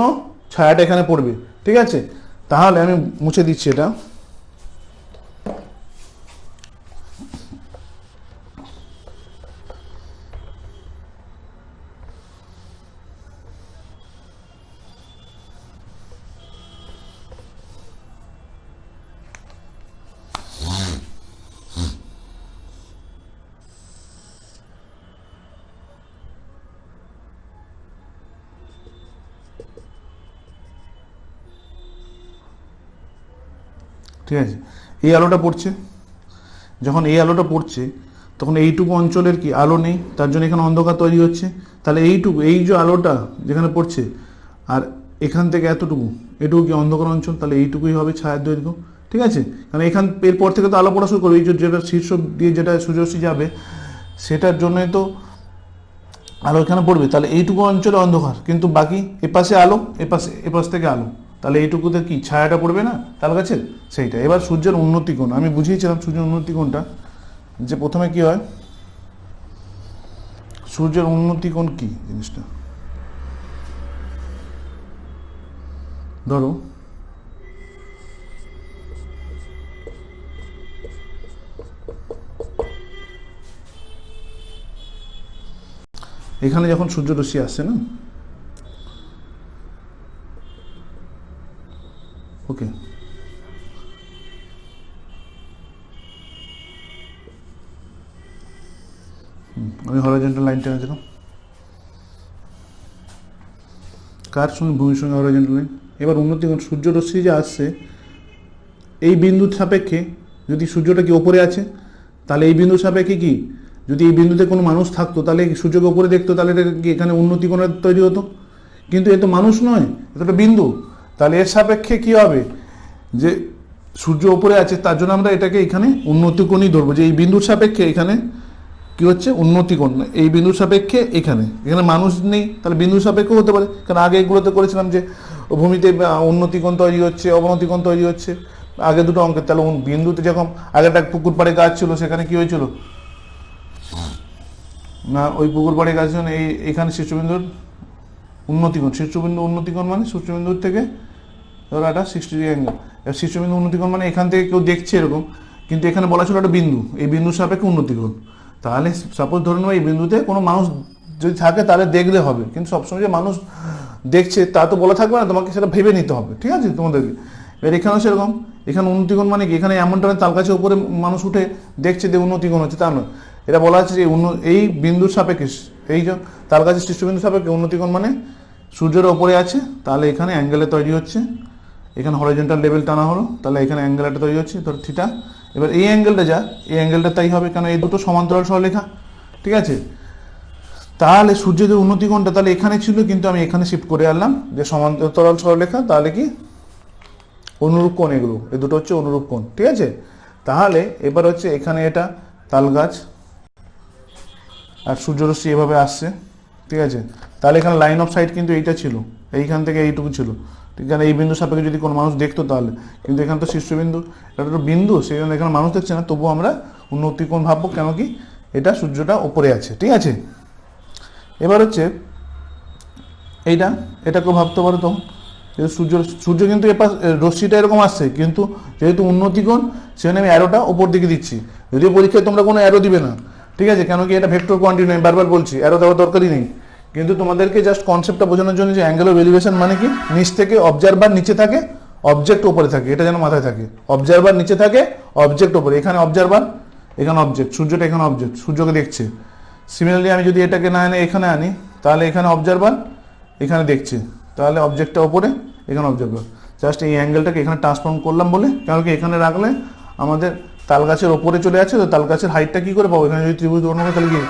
ছায়াটা এখানে পড়বে, ঠিক আছে। তাহলে আমি মুছে দিচ্ছি এটা। ঠিক আছে, এই আলোটা পড়ছে, যখন এই আলোটা পড়ছে তখন এইটুকু অঞ্চলের কি আলো নেই, তার জন্য এখানে অন্ধকার তৈরি হচ্ছে। তাহলে এইটুকু, এই যে আলোটা যেখানে পড়ছে আর এখান থেকে এটুকু কি অন্ধকার অঞ্চল, তাহলে এইটুকুই হবে ছায়ার দৈর্ঘ্য, ঠিক আছে। কারণ এরপর থেকে তো আলো পড়া শুরু করবে, এই যেটা শীর্ষ দিয়ে যেটা সূর্যরশ্মি যাবে সেটার জন্যই তো আলো এখানে পড়বে। তাহলে এইটুকু অঞ্চলে অন্ধকার, কিন্তু বাকি এপাশে আলো, এপাশ থেকে আলো, তাহলে এইটুকুতে কি ছায়াটা পড়বে না তাল গাছের, সেইটা। এবার সূর্যের উন্নতি কোণ আমি বুঝিয়েছিলাম, সূর্যের উন্নতি কোণটা যে প্রথমে কি হয়, সূর্যের উন্নতি কোণ কি জিনিসটা, ধরো এখানে যখন সূর্যরশ্মি আসছে না, ওকে, আমি হরাইজন্টাল লাইন টেনে দিলাম, কার সঙ্গে? ভূমির সঙ্গে হরাইজন্টাল লাইন। এবার উন্নতি কোণ, সূর্যরশ্মি যে আসছে এই বিন্দুর সাপেক্ষে, যদি সূর্যটা কি ওপরে আছে তাহলে এই বিন্দুর সাপেক্ষে কি, যদি এই বিন্দুতে কোনো মানুষ থাকতো তাহলে সূর্যকে ওপরে দেখতো, তাহলে এটা কি এখানে উন্নতি কোণের তৈরি হতো। কিন্তু এ তো মানুষ নয়, এটা একটা বিন্দু, তাহলে এর সাপেক্ষে কি হবে, যে সূর্য ওপরে আছে তার জন্য আমরা এটাকে এখানে উন্নতি কোণই ধরবো, যে এই বিন্দুর সাপেক্ষে এখানে কি হচ্ছে উন্নতি কোণ, এই বিন্দুর সাপেক্ষে এখানে মানুষ নেই, তাহলে বিন্দুর সাপেক্ষেও হতে পারে। কারণ আগে এগুলোতে করেছিলাম যে ভূমিতে উন্নতি কোণ তৈরি হচ্ছে, অবনতি কোণ তৈরি হচ্ছে, আগে দুটো অঙ্কের, তাহলে বিন্দুতে যখন আগে একটা পুকুর পাড়ে গাছ ছিল সেখানে কি হয়েছিল না, ওই পুকুর পাড়ে গাছ ছিল এইখানে শীর্ষবিন্দুর উন্নতিকোণ, শীর্ষবিন্দু উন্নতিকোণ মানে সূর্যবিন্দুর থেকে ধরো একটা 60 ডিগ্রি অ্যাঙ্গেল। শীর্ষবিন্দু উন্নতিকোণ মানে এখান থেকে কেউ দেখছে এরকম, কিন্তু এখানে বলা ছিল একটা বিন্দু, এই বিন্দুর সাপেক্ষে উন্নতিকোণ। তাহলে সাপোজ ধরে নেবো এই বিন্দুতে কোনো মানুষ যদি থাকে তাহলে দেখলে হবে, কিন্তু সবসময় যে মানুষ দেখছে তা তো বলা থাকবে না, তোমাকে সেটা ভেবে নিতে হবে, ঠিক আছে তোমাদেরকে। এবার এখানেও সেরকম, এখানে উন্নতিকোণ মানে কি, এখানে এমনটা তাল গাছের উপরে মানুষ উঠে দেখছে যে উন্নতিকোণ হচ্ছে, তা নয়। এটা বলা আছে যে এই বিন্দুর সাপেক্ষে, এই যে তাল গাছের শীর্ষবিন্দুর সাপেক্ষে উন্নতিকোণ মানে সূর্যের ওপরে আছে, তাহলে এখানে অ্যাঙ্গেলে তৈরি হচ্ছে, এখানে হরিজন্টাল লেভেল টানা হলো, তাহলে এখানে অ্যাঙ্গেল একটা তৈরি হচ্ছে ধর থিটা। এবার এই অ্যাঙ্গেলটা যা, এই অ্যাঙ্গেলটা তাই হবে, কারণ এই দুটো সমান্তরাল সরলরেখা, ঠিক আছে। তাহলে সূর্যের যে উন্নতিকোণটা তাহলে এখানে ছিল, কিন্তু আমি এখানে শিফট করে আনলাম যে সমান্তরাল সরলরেখা, তাহলে কি অনুরূপ কোণ, এগুলো এই দুটো হচ্ছে অনুরূপ কোণ, ঠিক আছে। তাহলে এবার হচ্ছে এখানে এটা তাল গাছ আর সূর্যরশ্মি এভাবে আসছে, ঠিক আছে। তাহলে এখানে লাইন অফ সাইট কিন্তু এইটা ছিল, এইখান থেকে এইটুকু ছিল, ঠিক আছে। এই বিন্দু সাপেক্ষে যদি কোনো মানুষ দেখতো তাহলে, কিন্তু এখানে তো শীর্ষবিন্দু, এটা তো বিন্দু, সেই জন্য এখানে মানুষ দেখছে না, তবুও আমরা উন্নতিকোণ ভাববো, কেন কি এটা সূর্যটা ওপরে আছে, ঠিক আছে। এবার হচ্ছে এটাকেও ভাবতে পারো তখন, সূর্য কিন্তু এপাশ রশ্মিটা এরকম আসছে, কিন্তু যেহেতু উন্নতিকোণ সেখানে আমি অ্যারোটা ওপর দিকে দিচ্ছি। যদিও পরীক্ষায় তোমরা কোনো অ্যারো দিবে না, ঠিক আছে, কেন কি এটা ভেক্টর কোয়ান্টিটি নয়, বারবার বলছি অ্যারো দেওয়ার দরকারই নেই, কিন্তু তোমাদেরকে জাস্ট কনসেপ্টটা বোঝানোর জন্য যে অ্যাঙ্গেল অফ এলিভেশন মানে কি, নিচ থেকে অবজারভার নিচে থাকে, অবজেক্ট ওপরে থাকে, এটা যেন মাথায় থাকে। অবজারভার নিচে থাকে, অবজেক্ট ওপরে, এখানে অবজারভার, এখানে অবজেক্ট, সূর্যটা এখানে অবজেক্ট, সূর্যকে দেখছে। সিমিলারলি আমি যদি এটাকে না এনে এখানে আনি, তাহলে এখানে অবজারভার, এখানে দেখছে, তাহলে অবজেক্টটা ওপরে, এখানে অবজারভার। জাস্ট এই অ্যাঙ্গেলটাকে এখানে ট্রান্সফর্ম করলাম বলে, কারণ কি এখানে রাখলে আমাদের তাল গাছের ওপরে চলে যাচ্ছে, তো তাল গাছের হাইটটা কি করে পাবো, এখানে যদি ত্রিভুজ গণনা করে তাহলে কি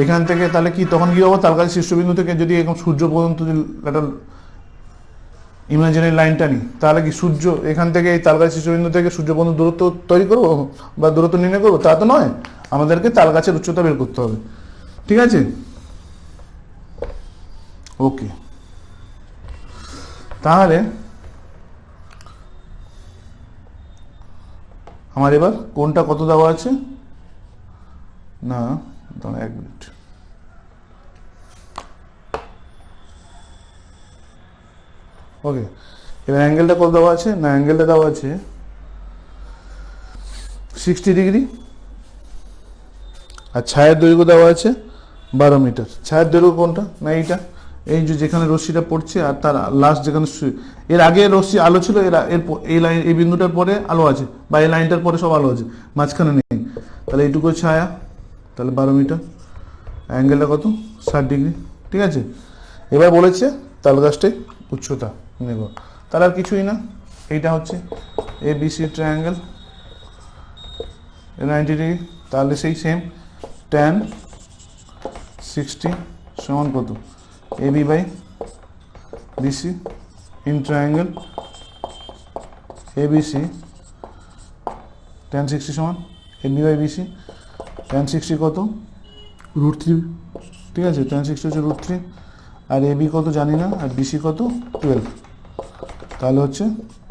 এখান থেকে, তাহলে কি তখন কি হবো, তাল গাছের শীর্ষবিন্দু থেকে যদি এখন সূর্য পর্যন্ত যদি একটা ইমাজিনারি লাইনটা নিই, তাহলে কি সূর্য এখান থেকে এই তাল গাছের শীর্ষবিন্দু থেকে সূর্য পর্যন্ত দূরত্ব তৈরি করবো বা দূরত্ব নির্ণয় করবো, তা তো নয়, আমাদেরকে তাল গাছের উচ্চতা বের করতে হবে, ঠিক আছে। ওকে, তাহলে আমার এবার কোনটা কত দেওয়া আছে না, দাঁড়া 1 মিনিট। ওকে, এবার অ্যাঙ্গেলটা কত দেওয়া আছে না, অ্যাঙ্গেলটা দেওয়া আছে 60 ডিগ্রি, আর ছায়ের দৈর্ঘ্য দেওয়া আছে 12 মিটার। ছায়ের দৈর্ঘ্য কোনটা না, এইটা, এই যে যেখানে রশ্মিটা পড়ছে আর তার লাস্ট যেখানে, এর আগে রশ্মি আলো ছিল, এই লাইন, এই বিন্দুটার পরে আলো আছে, বা এই লাইনটার পরে সব আলো আছে, মাঝখানে নেই, তাহলে এইটুকু ছায়া, তাহলে 12 মিটার। অ্যাঙ্গেলটা কত 60 ডিগ্রি, ঠিক আছে। এবার বলেছে তাল গাছটাই উচ্চতা নেব, তাহলে আর কিছুই না, এইটা হচ্ছে ABC ট্রায়াঙ্গেল 90 ডিগ্রি, তাহলে সেই সেম tan 60 সমান কত AB by BC in triangle ABC, tan 60 সমান AB বাই BC, tan 60 কত √3, ঠিক আছে, tan 60 হচ্ছে √3, আর AB কত জানি না, আর BC কত 12, তাহলে হচ্ছে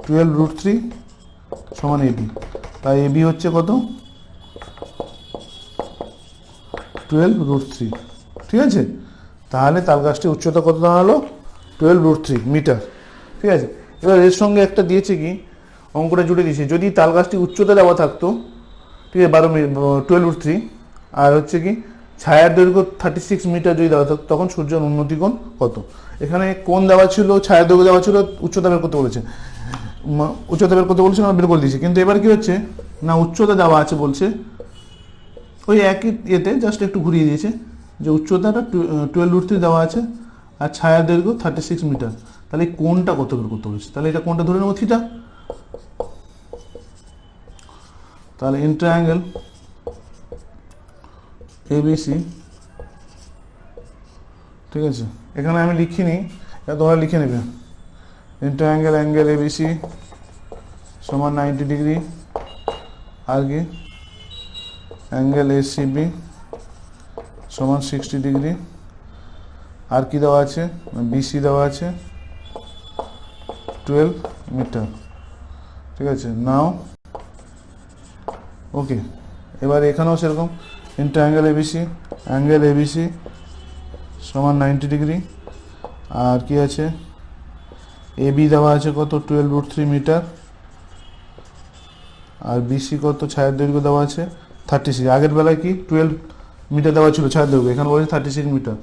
12 √3 সমান AB, তাই AB হচ্ছে কত 12 √3, ঠিক আছে। তাহলে তাল গাছটির উচ্চতা কত দাঁড়ালো 12 √3 মিটার, ঠিক আছে। এবার এর সঙ্গে একটা দিয়েছে কি, অঙ্কটা জুড়ে দিয়েছে, যদি তাল গাছটি উচ্চতা দেওয়া থাকতো, ঠিক আছে 12 √3, আর হচ্ছে কি ছায়ার দৈর্ঘ্য 36 মিটার যদি দেওয়া থাকতো, তখন সূর্যের উন্নতিকোণ কত। এখানে কোণ দেওয়া ছিল, ছায়ার দৈর্ঘ্য দেওয়া ছিল, উচ্চতা বের করতে বলেছে, উচ্চতা বের করতে বলেছে, আমরা বের করে দিয়েছি। কিন্তু এবার কি হচ্ছে না, উচ্চতা দেওয়া আছে বলছে, ওই একই ইয়েতে জাস্ট একটু ঘুরিয়ে দিয়েছে, যে উচ্চতাটা 12 √3 দেওয়া আছে, আর ছায়ার দৈর্ঘ্য 36 মিটার, তাহলে এই কোণটা কত বের করতে বলেছে, তাহলে এটা কোণটা ধরে নেবো থিটা। তাহলে ইন ট্রায়াঙ্গেল ABC, ঠিক আছে, এখানে আমি লিখিনি, তোমরা লিখে নেবে, ইন ট্রায়াঙ্গেল অ্যাঙ্গেল ABC সমান 90 ডিগ্রি, আর কি অ্যাঙ্গেল ACB সমান 60 ডিগ্রি, আর কি দেওয়া আছে BC দেওয়া আছে 12 মিটার, ঠিক আছে, নাও ওকে। এবার এখানেও সেরকম ইন্টু অ্যাঙ্গেল এবিসি সমান 90 ডিগ্রি। আর কি আছে, এবি দেওয়া আছে কত 12√3 মিটার, আর বিসি কত ছায়ের দৈর্ঘ্য দেওয়া আছে 36। আগের বেলায় কি 12 মিটার দেওয়া ছিল ছায়ের দৈর্ঘ্য, এখানে বলেছে 36 metre.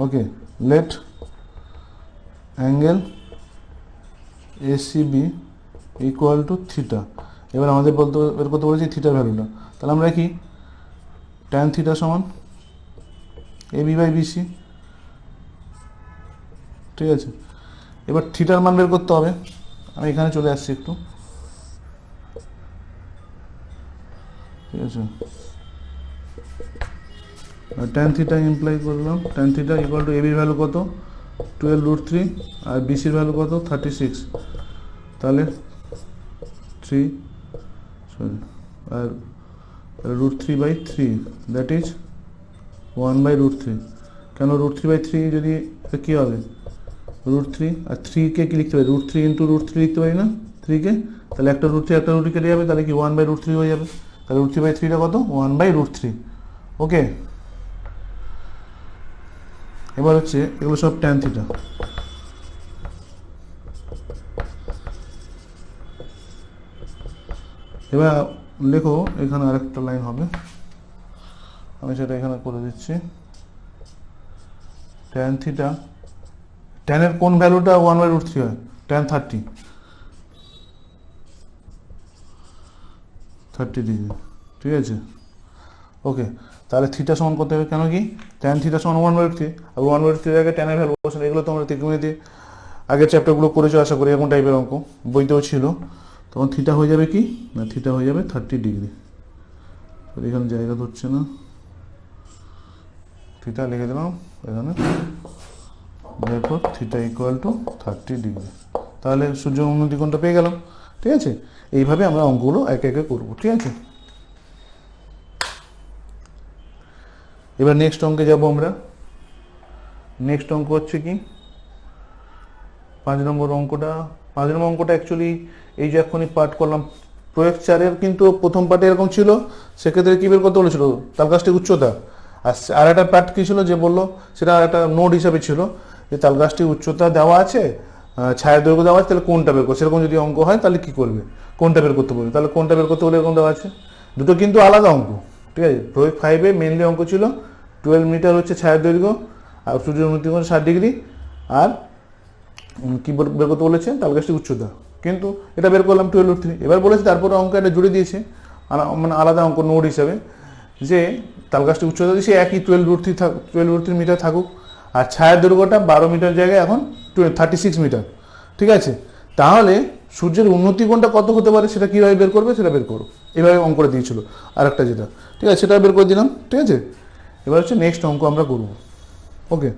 Okay, let angle ACB equal to theta. এবার আমাদের বের করতে বলেছি থিটার ভ্যালুটা, তাহলে আমরা কি ট্যান থিটা সমান এবি বাই বিসি। ঠিক আছে, এবার থিটার মান বের করতে হবে। আমি এখানে চলে আসছি একটু, ঠিক আছে। ট্যান থিটা ইমপ্লাই করলাম, ট্যান থিটা ইকুয়াল টু এবির ভ্যালু কত 12√3 আর বিসির ভ্যালু কত 36, তাহলে 3 আর √3/3 দ্যাট ইজ 1/√3। কেন √3/3 যদি কী হবে √3 আর 3কে কি লিখতে পারি √3 ইন্টু √3 লিখতে পারি না 3কে, তাহলে একটা √3 একটা √3 কেটে যাবে, তাহলে কি 1/√3 হয়ে যাবে। তাহলে √3/3টা কত 1/√3। ওকে, এবার হচ্ছে এগুলো সব ট্যান থিটা। এবার লেখো এখানে আরেকটা লাইন হবে, আমি সেটা এখানে করে দিচ্ছি। ট্যান থিটা, ট্যানের কোন ভ্যালুটা 1/√3 হয়, ট্যান 30 ডিগ্রি। ঠিক আছে, ওকে। তাহলে থিটা সমান করতে হবে, কেন কি ট্যান থিটা সমান 1/√3, আর 1/√3 আগে ট্যানের ভ্যালু বসে। এগুলো তোমরা ত্রিকোণমিতি আগের চ্যাপ্টারগুলো করেছো আশা করি, এরকম টাইপের অঙ্ক বইতেও ছিল। তখন থিটা হয়ে যাবে কি না, থিটা হয়ে যাবে 30 ডিগ্রি। এখানে জায়গা ধরছে না, থিটা লিখে দিলাম এখানে, therefore theta equal two 30 degree. তাহলে সূর্য উন্নতি কোণটা পেয়ে গেলাম। ঠিক আছে, এইভাবে আমরা অঙ্কগুলো একে একে করবো। ঠিক আছে, এবার নেক্সট অঙ্কে যাব আমরা। নেক্সট অঙ্ক হচ্ছে কি 5 নম্বর অঙ্কটা। 5 নম্বর অঙ্কটা অ্যাকচুয়ালি এই যে এখনই পাঠ করলাম প্রয়োগ 4-এর, কিন্তু প্রথম পার্টে এরকম ছিল, সেক্ষেত্রে কি বের করতে বলেছিল তালগাছটির উচ্চতা। আর একটা পার্ট কি ছিল যে বললো, সেটা একটা নোট হিসাবে ছিল যে তালগাছটির উচ্চতা দেওয়া আছে, ছায়ের দৈর্ঘ্য দেওয়া আছে, তাহলে কোনটা বের করো। সেরকম যদি অঙ্ক হয় তাহলে কি করবে, কোনটা বের করতে বলবে, তাহলে কোনটা বের করতে বলে এরকম দেওয়া আছে। দুটো কিন্তু আলাদা অঙ্ক। ঠিক আছে, প্রয়োগ 5-এ মেনলি অঙ্ক ছিল 12 মিটার হচ্ছে ছায়ের দৈর্ঘ্য, আর সূর্যের উন্নতি কোণ 60 ডিগ্রি, আর কি বের করতে বলেছে তালগাছটির উচ্চতা। কিন্তু এটা বের করলাম 12√3। এবার বলেছে তারপরে অঙ্ক এটা জুড়ে দিয়েছে মানে আলাদা অঙ্ক নোট হিসাবে, যে তালগাছটির উচ্চতা দিয়েছে একই 12√3 মিটার থাকুক, আর ছায়ের দৈর্ঘ্যটা 12 মিটার জায়গায় এখন 36 মিটার। ঠিক আছে, তাহলে সূর্যের উন্নতি কোণটা কত হতে পারে সেটা কীভাবে বের করবে সেটা বের করো। এভাবে অঙ্কটা দিয়েছিল আর একটা যেটা, ঠিক আছে, সেটা বের করে দিলাম। ঠিক আছে, এবার হচ্ছে নেক্সট অঙ্ক আমরা করব। ওকে,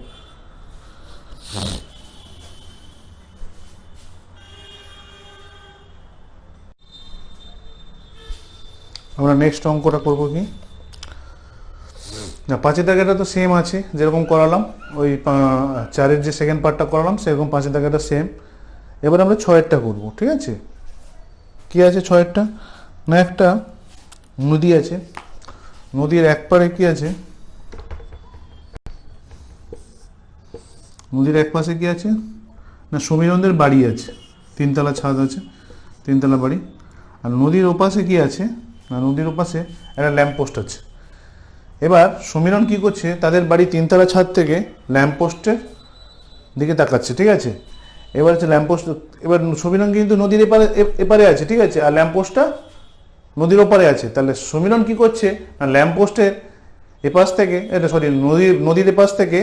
আমরা নেক্সট অঙ্কটা করবো কি না, 5-এর দাগেটা তো সেম আছে যেরকম করালাম, ওই 4-এর যে সেকেন্ড পার্টটা করালাম সেরকম 5-এর দাগেটা সেম। এবার আমরা 6-এরটা করবো। ঠিক আছে, কি আছে 6-এরটা না, একটা নদী আছে, নদীর এক পারে কি আছে, নদীর এক পাশে কি আছে না সমীরণদের বাড়ি আছে, 3তলা ছাদ আছে, 3তলা বাড়ি। আর নদীর ওপাশে কি আছে না, নদীর ওপাশে একটা ল্যাম্পপোস্ট আছে। এবার সমীরণ কি করছে, তাদের বাড়ি 3তলা ছাদ থেকে ল্যাম্পপোস্টের দিকে তাকাচ্ছে। ঠিক আছে, এবার হচ্ছে ল্যাম্পপোস্ট, এবার সমীরণ কিন্তু নদীর এপারে আছে। ঠিক আছে, আর ল্যাম্পপোস্টটা নদীর ওপারে আছে। তাহলে সমীরণ কি করছে না, ল্যাম্পপোস্টের এপাশ থেকে নদীর এপাশ থেকে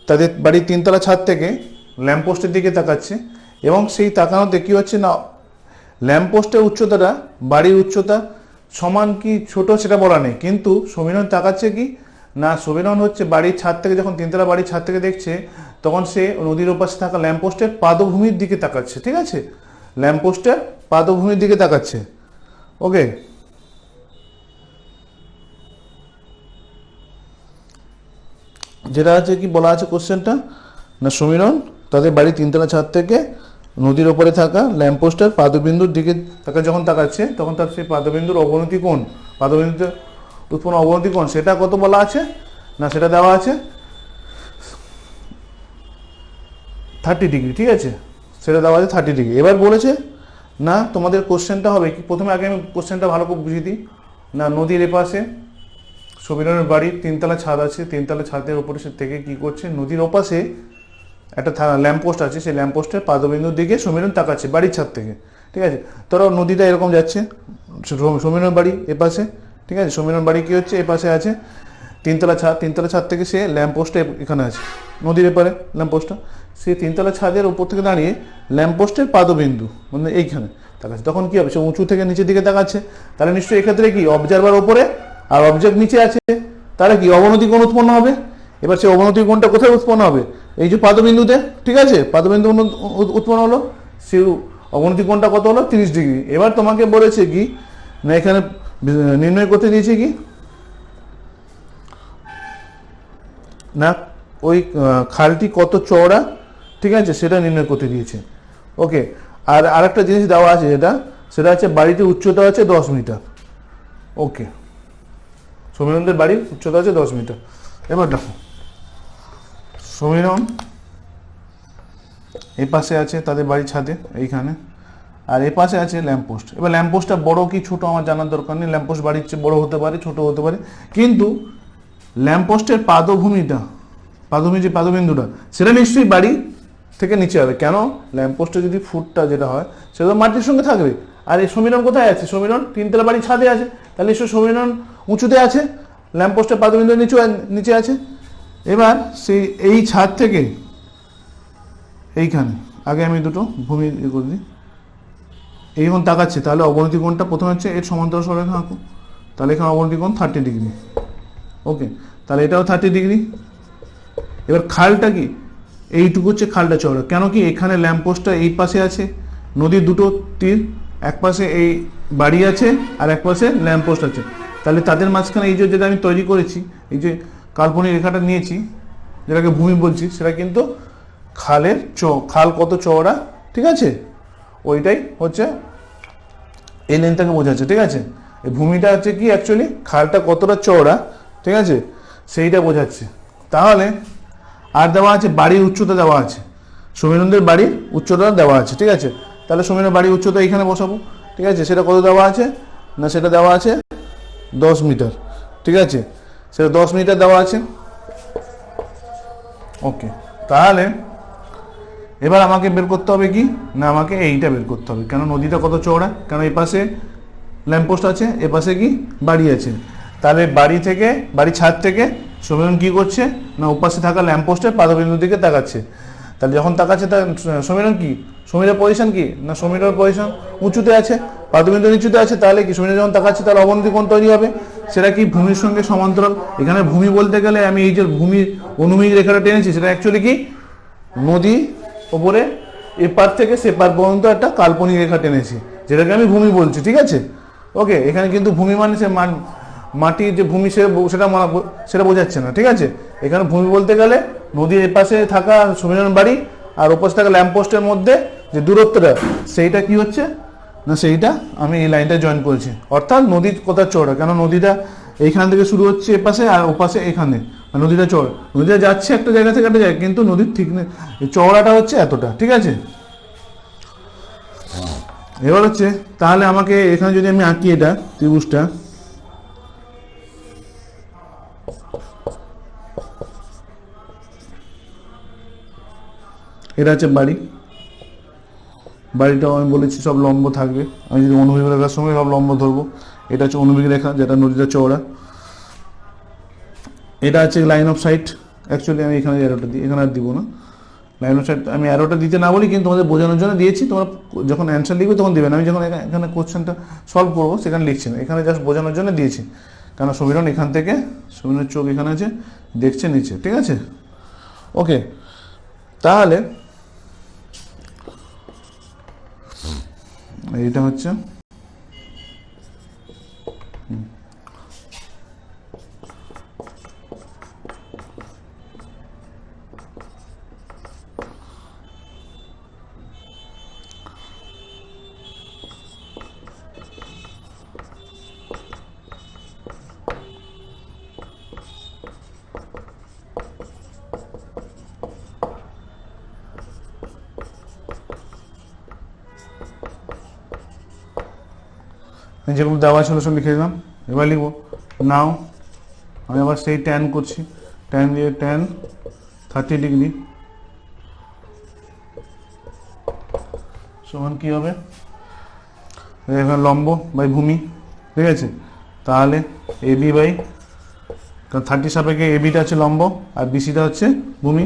তাদের বাড়ির 3তলা ছাদ থেকে ল্যাম্পপোস্টের দিকে তাকাচ্ছে, এবং সেই তাকানোতে কি হচ্ছে না, ল্যাম্পপোস্টের উচ্চতাটা বাড়ির উচ্চতা সমান কি ছোট সেটা বলা নেই, কিন্তু সমীরণ তাকাচ্ছে কি না, সমীরণ হচ্ছে বাড়ির ছাদ থেকে, যখন 3তলা বাড়ির ছাদ থেকে দেখছে তখন সে নদীর ওপাশে থাকা ল্যাম্পপোস্টের পাদভূমির দিকে তাকাচ্ছে। ঠিক আছে, ল্যাম্পপোস্টের পাদভূমির দিকে তাকাচ্ছে। ওকে, যেটা আছে কি বলা আছে কোশ্চেনটা না, সমীরণ তাদের বাড়ি তিনতলা ছাদ থেকে নদীর ওপরে থাকা ল্যাম্পপোস্টের পাদবিন্দুর দিকে যখন তাকাচ্ছে তখন তার সেই পাদবিন্দুর অবনতি কোণ, পাদবিন্দুতে উৎপন্ন অবনতি কোণ সেটা কত বলা আছে না, সেটা দেওয়া আছে 30 ডিগ্রি, ঠিক আছে, সেটা দেওয়া আছে 30 ডিগ্রি। এবার বলেছে না তোমাদের কোশ্চেনটা হবে কি, প্রথমে আগে আমি কোশ্চেনটা ভালো করে বুঝিয়ে দিই না। নদীর এপাশে সমীরনের বাড়ির তিনতলা ছাদ আছে, তিনতলা ছাদের উপরে সে থেকে কি করছে, নদীর ওপাশে একটা ল্যাম্পপোস্ট আছে, সেই ল্যাম্পপোস্টের পাদবিন্দুর দিকে সমীরন তাকাচ্ছে বাড়ির ছাদ থেকে, ঠিক আছে। তোরা নদীটা এরকম যাচ্ছে, সমীরন বাড়ি এপাশে, ঠিক আছে, সমীরন বাড়ি কি হচ্ছে এপাশে আছে তিনতলা ছাদ, তিনতলা ছাদ থেকে সে ল্যাম্পপোস্টে এখানে আছে নদীর এপারে ল্যাম্পপোস্টটা, সে তিনতলা ছাদের উপর থেকে দাঁড়িয়ে ল্যাম্পপোস্টের পাদবিন্দু মানে এইখানে তাকাচ্ছে। তখন কি হবে, সে উঁচু থেকে নিচের দিকে তাকাচ্ছে, তাহলে নিশ্চয়ই এক্ষেত্রে কি অবজারভার ওপরে আর অবজেক্ট নিচে আছে, তাহলে কি অবনতি কোণ উৎপন্ন হবে। এবার সে অবনতি কোণটা কোথায় উৎপন্ন হবে, এই যে পাদবিন্দুতে, ঠিক আছে, পাদবিন্দু উৎপন্ন হলো, সে অবনতি কোণটা কত হলো 30 ডিগ্রি। এবার তোমাকে বলেছে কি না এখানে নির্ণয় করতে দিয়েছে কি না ওই খালটি কত চওড়া, ঠিক আছে, সেটা নির্ণয় করতে দিয়েছে। ওকে, আর আরেকটা জিনিস দেওয়া আছে সেটা হচ্ছে বাড়িটির উচ্চতা আছে 10 মিটার। ওকে, সমীরনদের বাড়ির উচ্চতা আছে 10 মিটার। এবার দেখো সমীরন এ পাশে আছে তাদের বাড়ির ছাদে এইখানে, আর এ পাশে আছে ল্যাম্পপোস্ট। এবার ল্যাম্পপোস্টটা বড় কি ছোট আমার জানার দরকার নেই, ল্যাম্পপোস্ট বাড়ির চেয়ে বড় হতে পারে ছোট হতে পারে, কিন্তু ল্যাম্পপোস্টের পাদভূমি যে পাদবিন্দুটা সেটা নিশ্চয়ই বাড়ি থেকে নিচে হবে। কেন, ল্যাম্পপোস্টের যদি ফুটটা যেটা হয় সেটা তো মাটির সঙ্গে থাকবে, আর এই সমীরন কোথায় আছে, সমীরন তিনতলা বাড়ির ছাদে আছে, তাহলে নিশ্চয়ই সমীরন উঁচুতে আছে, ল্যাম্পপোস্টের পাদবিন্দু নিচে আছে। এবার সেই এই ছাদ থেকে এইখানে আগে আমি দুটো ভূমি করে দিই, এইখানে তাকাচ্ছে, তাহলে অবনতি কোণটা প্রথমে হচ্ছে এর সমান্তরাল সরলরেখা আঁকো, তাহলে এখানে অবনতি কোণ 30 ডিগ্রি। ওকে, তাহলে এটাও 30 ডিগ্রি। এবার খালটা কি, এইটুকু হচ্ছে খালটা চওড়া, কেন কি এখানে ল্যাম্পপোস্টটা এই পাশে আছে, নদীর দুটো তীর, এক পাশে এই বাড়ি আছে আর এক পাশে ল্যাম্পপোস্ট আছে, তাহলে তাদের মাঝখানে এই যে যেটা আমি তৈরি করেছি, এই যে কাল্পনিক রেখাটা নিয়েছি যেটাকে ভূমি বলছি, সেটা কিন্তু খাল কত চওড়া, ঠিক আছে, ওইটাই হচ্ছে এই লেন্থটাকে বোঝাচ্ছে, ঠিক আছে। এই ভূমিটা হচ্ছে কি অ্যাকচুয়ালি খালটা কতটা চওড়া, ঠিক আছে, সেইটা বোঝাচ্ছে। তাহলে আর দেওয়া আছে বাড়ির উচ্চতা দেওয়া আছে, সমীরনদের বাড়ির উচ্চতা দেওয়া আছে, ঠিক আছে, তাহলে সমীরনের বাড়ির উচ্চতা এখানে বসাবো, ঠিক আছে, সেটা কত দেওয়া আছে না, সেটা দেওয়া আছে 10 মিটার, ঠিক আছে, সেটা 10 মিটার দেওয়া আছে। ওকে, তাহলে এবার আমাকে বের করতে হবে কি না, আমাকে এইটা বের করতে হবে, কেন নদীটা কত চওড়া, কেন এই পাশে ল্যাম্পপোস্ট আছে, এ পাশে কি বাড়ি আছে, তাহলে বাড়ির ছাদ থেকে সমীরন কি করছে না ওপাশে থাকা ল্যাম্পপোস্টের পাদবিন্দুর দিকে তাকাচ্ছে, তাহলে যখন তাকাচ্ছে তার সমীরন কি, সমীরের পজিশন কি না, সমীরের পজিশন উঁচুতে আছে, পাদবিন্দু নিচুতে আছে, তাহলে কি সমীরন যখন তাকাচ্ছে তাহলে অবনতি কোণ তৈরি হবে, সেটা কি ভূমির সঙ্গে সমান্তরাল। এখানে ভূমি বলতে গেলে আমি এই যে ভূমির অনুভূমিক রেখাটা টেনেছি সেটা অ্যাকচুয়ালি কি নদী ওপরে এপার থেকে সেপার পর্যন্ত একটা কাল্পনিক রেখা টেনেছি, যেটাকে আমি ভূমি বলছি, ঠিক আছে। ওকে, এখানে কিন্তু ভূমি মানে সে মাটির যে ভূমি সেটা বোঝাচ্ছে না, ঠিক আছে। এখানে ভূমি বলতে গেলে নদীর এপাশে থাকা সমীরন বাড়ি আর ওপাশে থাকা ল্যাম্পপোস্টের মধ্যে যে দূরত্বটা সেইটা কি হচ্ছে না, সেইটা আমি এই লাইনটা জয়েন করেছি, অর্থাৎ নদীর কোথায় চওড়া, কেন নদীটা এইখান থেকে শুরু হচ্ছে এপাশে আর ওপাশে এখানে, নদীটা চওড়া, নদীটা যাচ্ছে একটা জায়গা থেকে একটা জায়গায়, কিন্তু নদীর ঠিক চওড়াটা হচ্ছে এতটা, ঠিক আছে। এবার হচ্ছে তাহলে আমাকে এখানে যদি আমি আঁকি এটা ত্রিভুজটা, এটা হচ্ছে বাড়িটাও আমি বলেছি সব লম্ব থাকবে, আমি যদি অনুভূমিক রেখার সঙ্গে সব লম্ব ধরবো, এটা হচ্ছে অনুভূমিক রেখা যেটা নদীটা চওড়া, এটা হচ্ছে লাইন অফ সাইট, অ্যাকচুয়ালি আমি এখানে অ্যারোটা দিই, এখানে আর দিব না, লাইন অফ সাইট আমি অ্যারোটা দিতে না বলি, কিন্তু তোমাদের বোঝানোর জন্য দিয়েছি, তোমরা যখন অ্যান্সার লিখবে তখন দেবেন, আমি যখন এখানে কোশ্চেনটা সলভ করবো সেখানে লিখছি না, এখানে জাস্ট বোঝানোর জন্য দিয়েছি, কারণ সমীরন এখান থেকে সমীরনের চোখ এখানে আছে, দেখছে নিচে, ঠিক আছে। ওকে, তাহলে এইটা হচ্ছে যেগুলো দেওয়া ছিল সব লিখে দিলাম। এবার লিখবো নাও, আমি আবার সেই ট্যান করছি, ট্যান দিয়ে ট্যান 30 ডিগ্রি সমান কী হবে, এখানে লম্ব বাই ভূমি, ঠিক আছে। তাহলে এবি বাই, কারণ 30 সাপেক্ষে এবিটা হচ্ছে লম্ব আর বিসিটা হচ্ছে ভূমি,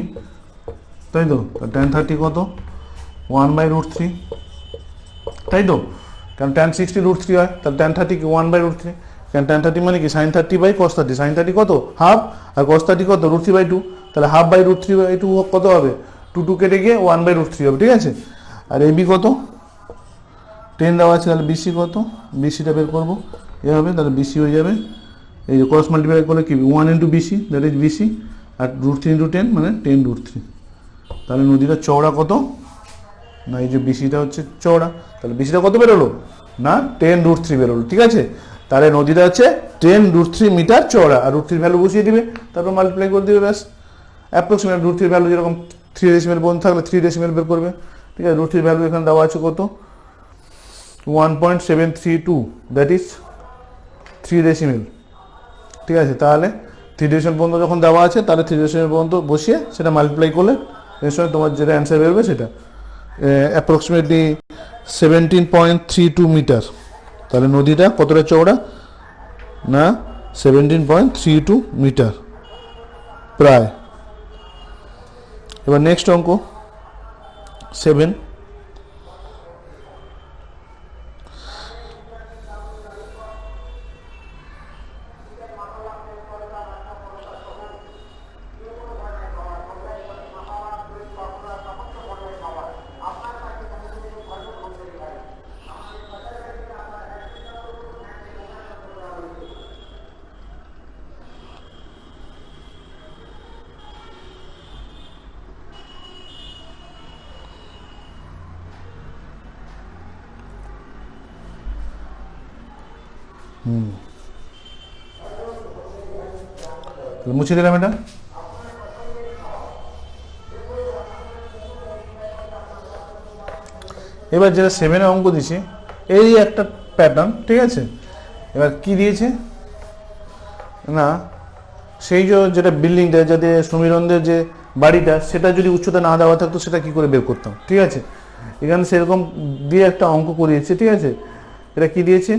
তাই তো। ট্যান 30 কত, 1/√3, তাই তো। কারণ ট্যান 60 √3 হয়, তাহলে ট্যান 30 কি 1/√3। কারণ ট্যান 30 মানে কি সাইন 30 বাই কস 30, সাইন 30 কত হাফ আর কস 30 কত √3/2, তাহলে হাফ বাই √3/2 কত হবে, 2 কেটে গিয়ে 1/√3 হবে, ঠিক আছে। আর এবি কত 10 দেওয়া আছে, তাহলে বিসি কত, বিসিটা বের করবো, এ হবে, তাহলে বিসি হয়ে যাবে এই যে ক্রস মাল্টিপ্লাই করলে কি 1 into BC, that is BC, আর √3 ইন্টু 10 মানে 10√3। তাহলে নদীটা চওড়া কত না, এই যে বিসিটা হচ্ছে চওড়া, তাহলে বিসিটা কত বেরোলো না 10√3 বেরোলো, ঠিক আছে। তাহলে নদীটা হচ্ছে 10√3 মিটার চওড়া, আর √3 ভ্যালু বসিয়ে দিবে, তারপর মাল্টিপ্লাই করে দিবে, ব্যাস। অ্যাপ্রক্সিমেট √3 ভ্যালু যেরকম 3 ডেসিমেল বন্ধ থাকলে 3 ডেসিমেল বের করবে, ঠিক আছে। √3 ভ্যালু এখানে দেওয়া আছে কত 1.732, দ্যাট ইজ 3 ডেসিমেল, ঠিক আছে। তাহলে 3 ডেসিমেল পর্যন্ত যখন দেওয়া আছে, তাহলে 3 ডেসিমেল পর্যন্ত বসিয়ে সেটা মাল্টিপ্লাই করলে এর সঙ্গে তোমার যেটা অ্যান্সার বেরোবে সেটা অ্যাপ্রক্সিমেটলি 17.32 মিটার। তাহলে নদীটা কতটা চওড়া না 17.32 মিটার প্রায়। এবার নেক্সট অঙ্ক 7, মুছে দিলাম এটা। এবার যেটা 7-এ অঙ্ক দিছি, এই একটা প্যাটার্ন, ঠিক আছে। এবার কি দিয়েছে না, সেই যেটা বিল্ডিংটা, যাতে সমীরণদের যে বাড়িটা, সেটা যদি উচ্চতা না দেওয়া থাকতো সেটা কি করে বের করতাম, ঠিক আছে। এখানে সেরকম দিয়ে একটা অঙ্ক করিয়েছে, ঠিক আছে। এটা কি দিয়েছে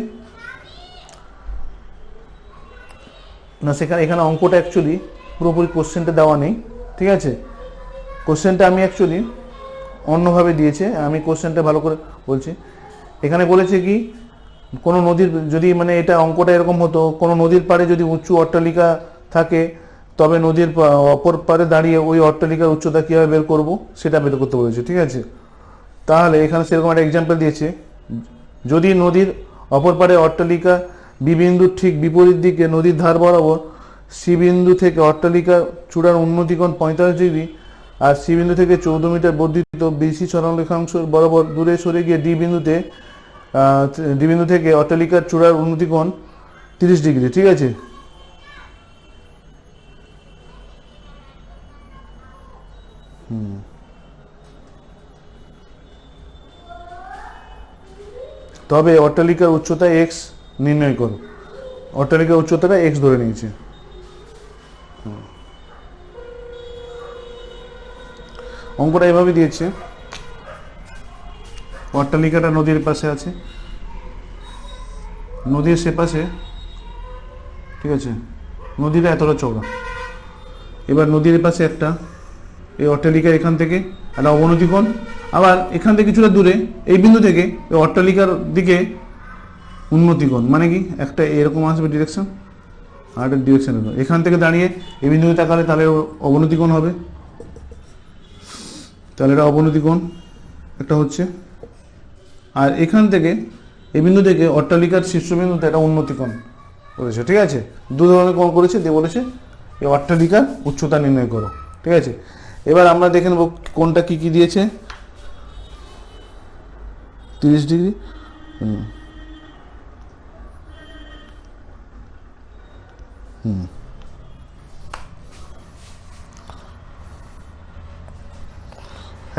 না, এখানে অঙ্কটা অ্যাকচুয়ালি পুরোপুরি কোশ্চেনটা দেওয়া নেই, ঠিক আছে। কোশ্চেনটা আমি অ্যাকচুয়ালি অন্যভাবে দিয়েছে, আমি কোশ্চেনটা ভালো করে বলছি। এখানে বলেছে কি, কোনো নদীর যদি মানে এটা অঙ্কটা এরকম হতো, কোনো নদীর পাড়ে যদি উঁচু অট্টালিকা থাকে, তবে নদীর অপর পাড়ে দাঁড়িয়ে ওই অট্টালিকার উচ্চতা কীভাবে বের করবো সেটা বের করতে বলেছে, ঠিক আছে। তাহলে এখানে সেরকম একটা এক্সাম্পল দিয়েছে, যদি নদীর অপর পাড়ে অট্টালিকা বি বিন্দুর ঠিক বিপরীত দিকে নদীর ধার বরাবর সি বিন্দু থেকে অট্টালিকা চূড়ার উন্নতিকোণ 45 ডিগ্রি, আর সি বিন্দু থেকে 14 মিটার বর্ধিত বিসি সরলরেখাংশ বরাবর দূরে সরে গিয়ে ডি বিন্দু থেকে অট্টালিকার চূড়ার উন্নতিকোণ 30 ডিগ্রি, ঠিক আছে। তবে অট্টালিকার উচ্চতা এক্স নির্ণয় করো। অট্টালিকার উচ্চতাটা এক্স ধরে নিয়েছে। অঙ্কটা এভাবে দিয়েছে, অট্টালিকাটা নদীর পাশে আছে, নদীর সে পাশে, ঠিক আছে, নদীটা এতটা চওড়া। এবার নদীর পাশে একটা এই অট্টালিকা, এখান থেকে একটা অবনতি কোণ, আবার এখান থেকে কিছুটা দূরে এই বিন্দু থেকে এই অট্টালিকার দিকে উন্নতি কোণ, মানে কি একটা এরকম আসবে ডিরেকশন আর একটা ডিরেকশন, এখান থেকে দাঁড়িয়ে এই বিন্দুতে তাকালে তাহলে অবনতি কোণ হবে, তাহলে এটা অবনতি কোণ একটা হচ্ছে। আর এখান থেকে এই বিন্দু থেকে অট্টালিকার শীর্ষবিন্দুতে একটা উন্নতি কোণ করেছে, ঠিক আছে। দু ধরনের কোণ করেছে, দিয়ে বলেছে এই অট্টালিকার উচ্চতা নির্ণয় করো, ঠিক আছে। এবার আমরা দেখে নেব কোনটা কি কি দিয়েছে। 30 ডিগ্রি,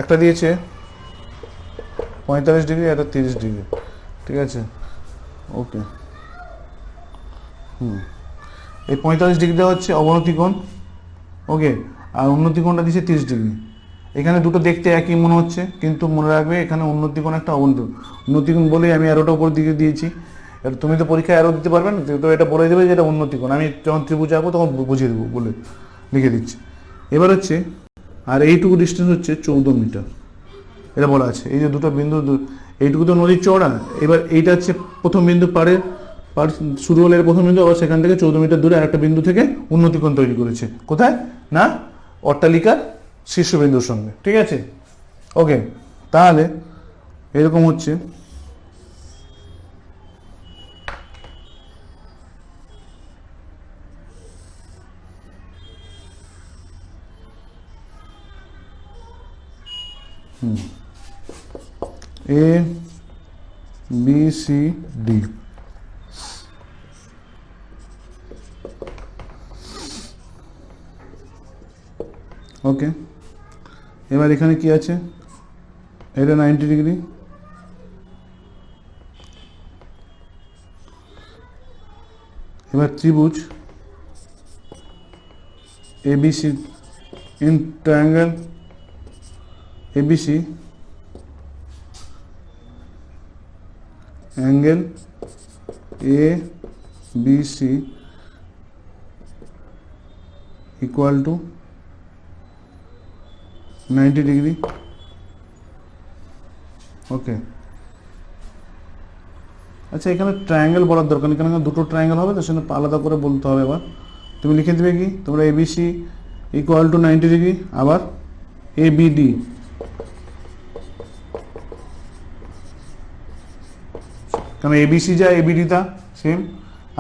একটা দিয়েছে 45 ডিগ্রি, একটা 30 ডিগ্রি, ঠিক আছে। ওকে। এই 45 ডিগ্রিটা হচ্ছে অবনতি কোণ, ওকে, আর উন্নতি কোণটা দিচ্ছে 30 ডিগ্রি। এখানে দুটো দেখতে একই মনে হচ্ছে, কিন্তু মনে রাখবে এখানে উন্নতি কোণ একটা অবনতি কোণ। উন্নতি কোণ বলেই আমি অ্যারোটা উপর দিকে দিয়েছি। এবার তুমি তো পরীক্ষায় অ্যারো দিতে পারবে না, তো এটা বলে দেবে যে এটা উন্নতি কোণ। আমি যখন ত্রিভুজ আঁকবো তখন বুঝিয়ে দেবো বলে লিখে দিচ্ছি। এবার হচ্ছে আর এইটুকু ডিস্টেন্স হচ্ছে 14 মিটার, এটা বলা আছে। এই যে দুটো বিন্দু, এইটুকু তো নদীর চওড়া। এবার এইটা হচ্ছে প্রথম বিন্দু, পার শুরু হলে প্রথম বিন্দু, আবার সেখান থেকে 14 মিটার দূরে আরেকটা বিন্দু থেকে উন্নতি কোণ তৈরি করেছে। কোথায় না অট্টালিকার শীর্ষবিন্দুর সঙ্গে, ঠিক আছে, ওকে। তাহলে এরকম হচ্ছে A B C D, okay. এবার এখানে কি আছে, এটা 90 ডিগ্রি, এবার ত্রিভুজ ABC in triangle ABC angle A B C equal to 90 degree, okay. আচ্ছা, এখানে ট্রায়াঙ্গেল বলার দরকার, এখানে দুটো ট্রায়াঙ্গেল হবে তো সেখানে আলাদা করে বলতে হবে। এবার তুমি লিখে দেবে কি, তোমরা এবিসি ইকুয়াল টু 90 ডিগ্রি, আবার এবিডি কারণ এবিসি যা এবিডি তা সেম।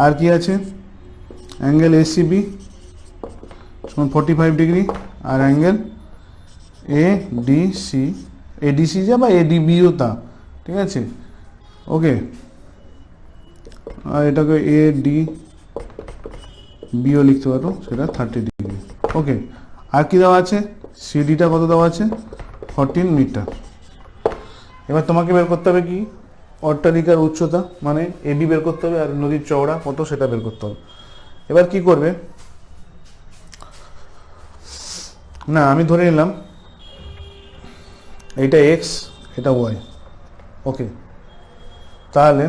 আর কি আছে, অ্যাঙ্গেল এসিবি সমান 45 ডিগ্রি, আর অ্যাঙ্গেল এডিসি, এডিসি যা বা এডিবিও তা, ঠিক আছে, ওকে। আর এটাকে এডি বিও লিখতে পারো, সেটা 30 ডিগ্রি, ওকে। আর কি দেওয়া আছে, সিডিটা কত দেওয়া আছে, 14 মিটার। এবার তোমাকে বের করতে হবে কি, অট্টালিকার উচ্চতা মানে এবি বের করতে হবে, আর নদীর চওড়া কত সেটা বের করতে হবে। এবার কি করবে না, আমি ধরে নিলাম এইটা এক্স, এটা ওয়াই, ওকে। তাহলে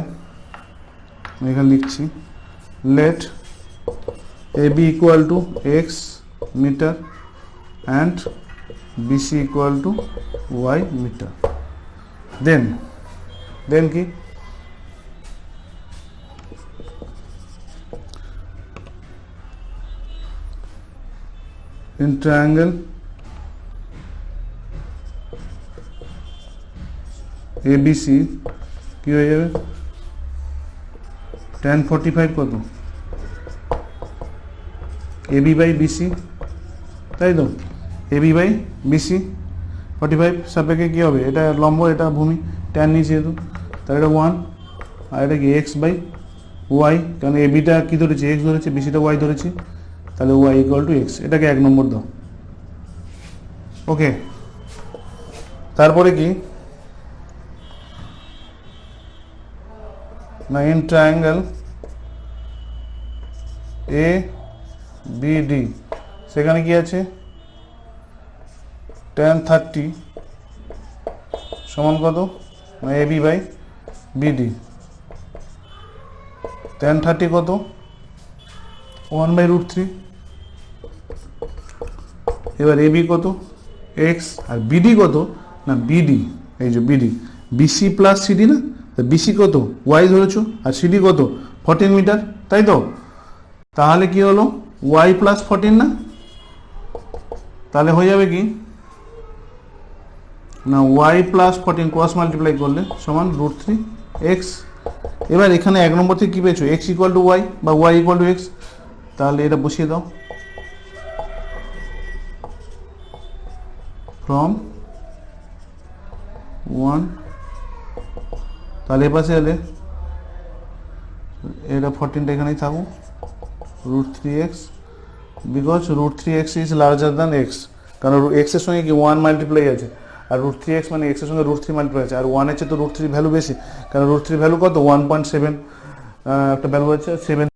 আমি এখানে লিখছি let AB equal to X metre and BC equal to Y metre. Then কি, in triangle ABC কি হয়ে যাবে, tan 45 কত, AB বাই BC, তাই তো, AB বাই BC 45 সাপেক্ষে কি হবে, এটা লম্ব এটা ভূমি, tan নিচে যেহেতু, তাহলে এটা 1, আর এটা কি x বাই ওয়াই, কারণ এবিটা কি ধরেছি এক্স ধরেছি, বিসিটা ওয়াই ধরেছি, তাহলে ওয়াই ইকুয়াল টু এক্স। এটাকে 1 নম্বর দাও, ওকে। তারপরে কি না, in triangle A B D, সেখানে কি আছে, tan 30 সমান কত না A B by BD, tan 30 কত 1/√3। এবার এবি কত এক্স, আর বিডি কত না বিডি, এই যে বিডি, বিসি প্লাস সিডি না, বিসি কত ওয়াই ধরেছো, আর সিডি কত 14 মিটার, তাই তো। তাহলে কি হলো ওয়াই প্লাস 14 না, তাহলে হয়ে যাবে কি না ওয়াই প্লাস 14 ক্রস মাল্টিপ্লাই করলে সমান √3 এক্স। এবার এখানে 1 নম্বর থেকে কি পেয়েছো, এক্স ইকুয়াল টু ওয়াই বা ওয়াই ইকুয়াল টু এক্স, তাহলে এটা বসিয়ে দাও, ফ্রম 1, তাহলে এ পাশে এলে এটা 14টা এখানেই থাকুক, √3x, because √3x is larger than x, কারণ এক্স এর সঙ্গে কি 1 মাল্টিপ্লাই আছে, আর √3x মানে এক্স এর সঙ্গে √3 মাল্টিপ্লাই আছে, আর 1 এর চেয়ে তো √3 ভ্যালু বেশি, কারণ √3 ভ্যালু কত 1.7, একটা ভ্যালু আছে 7।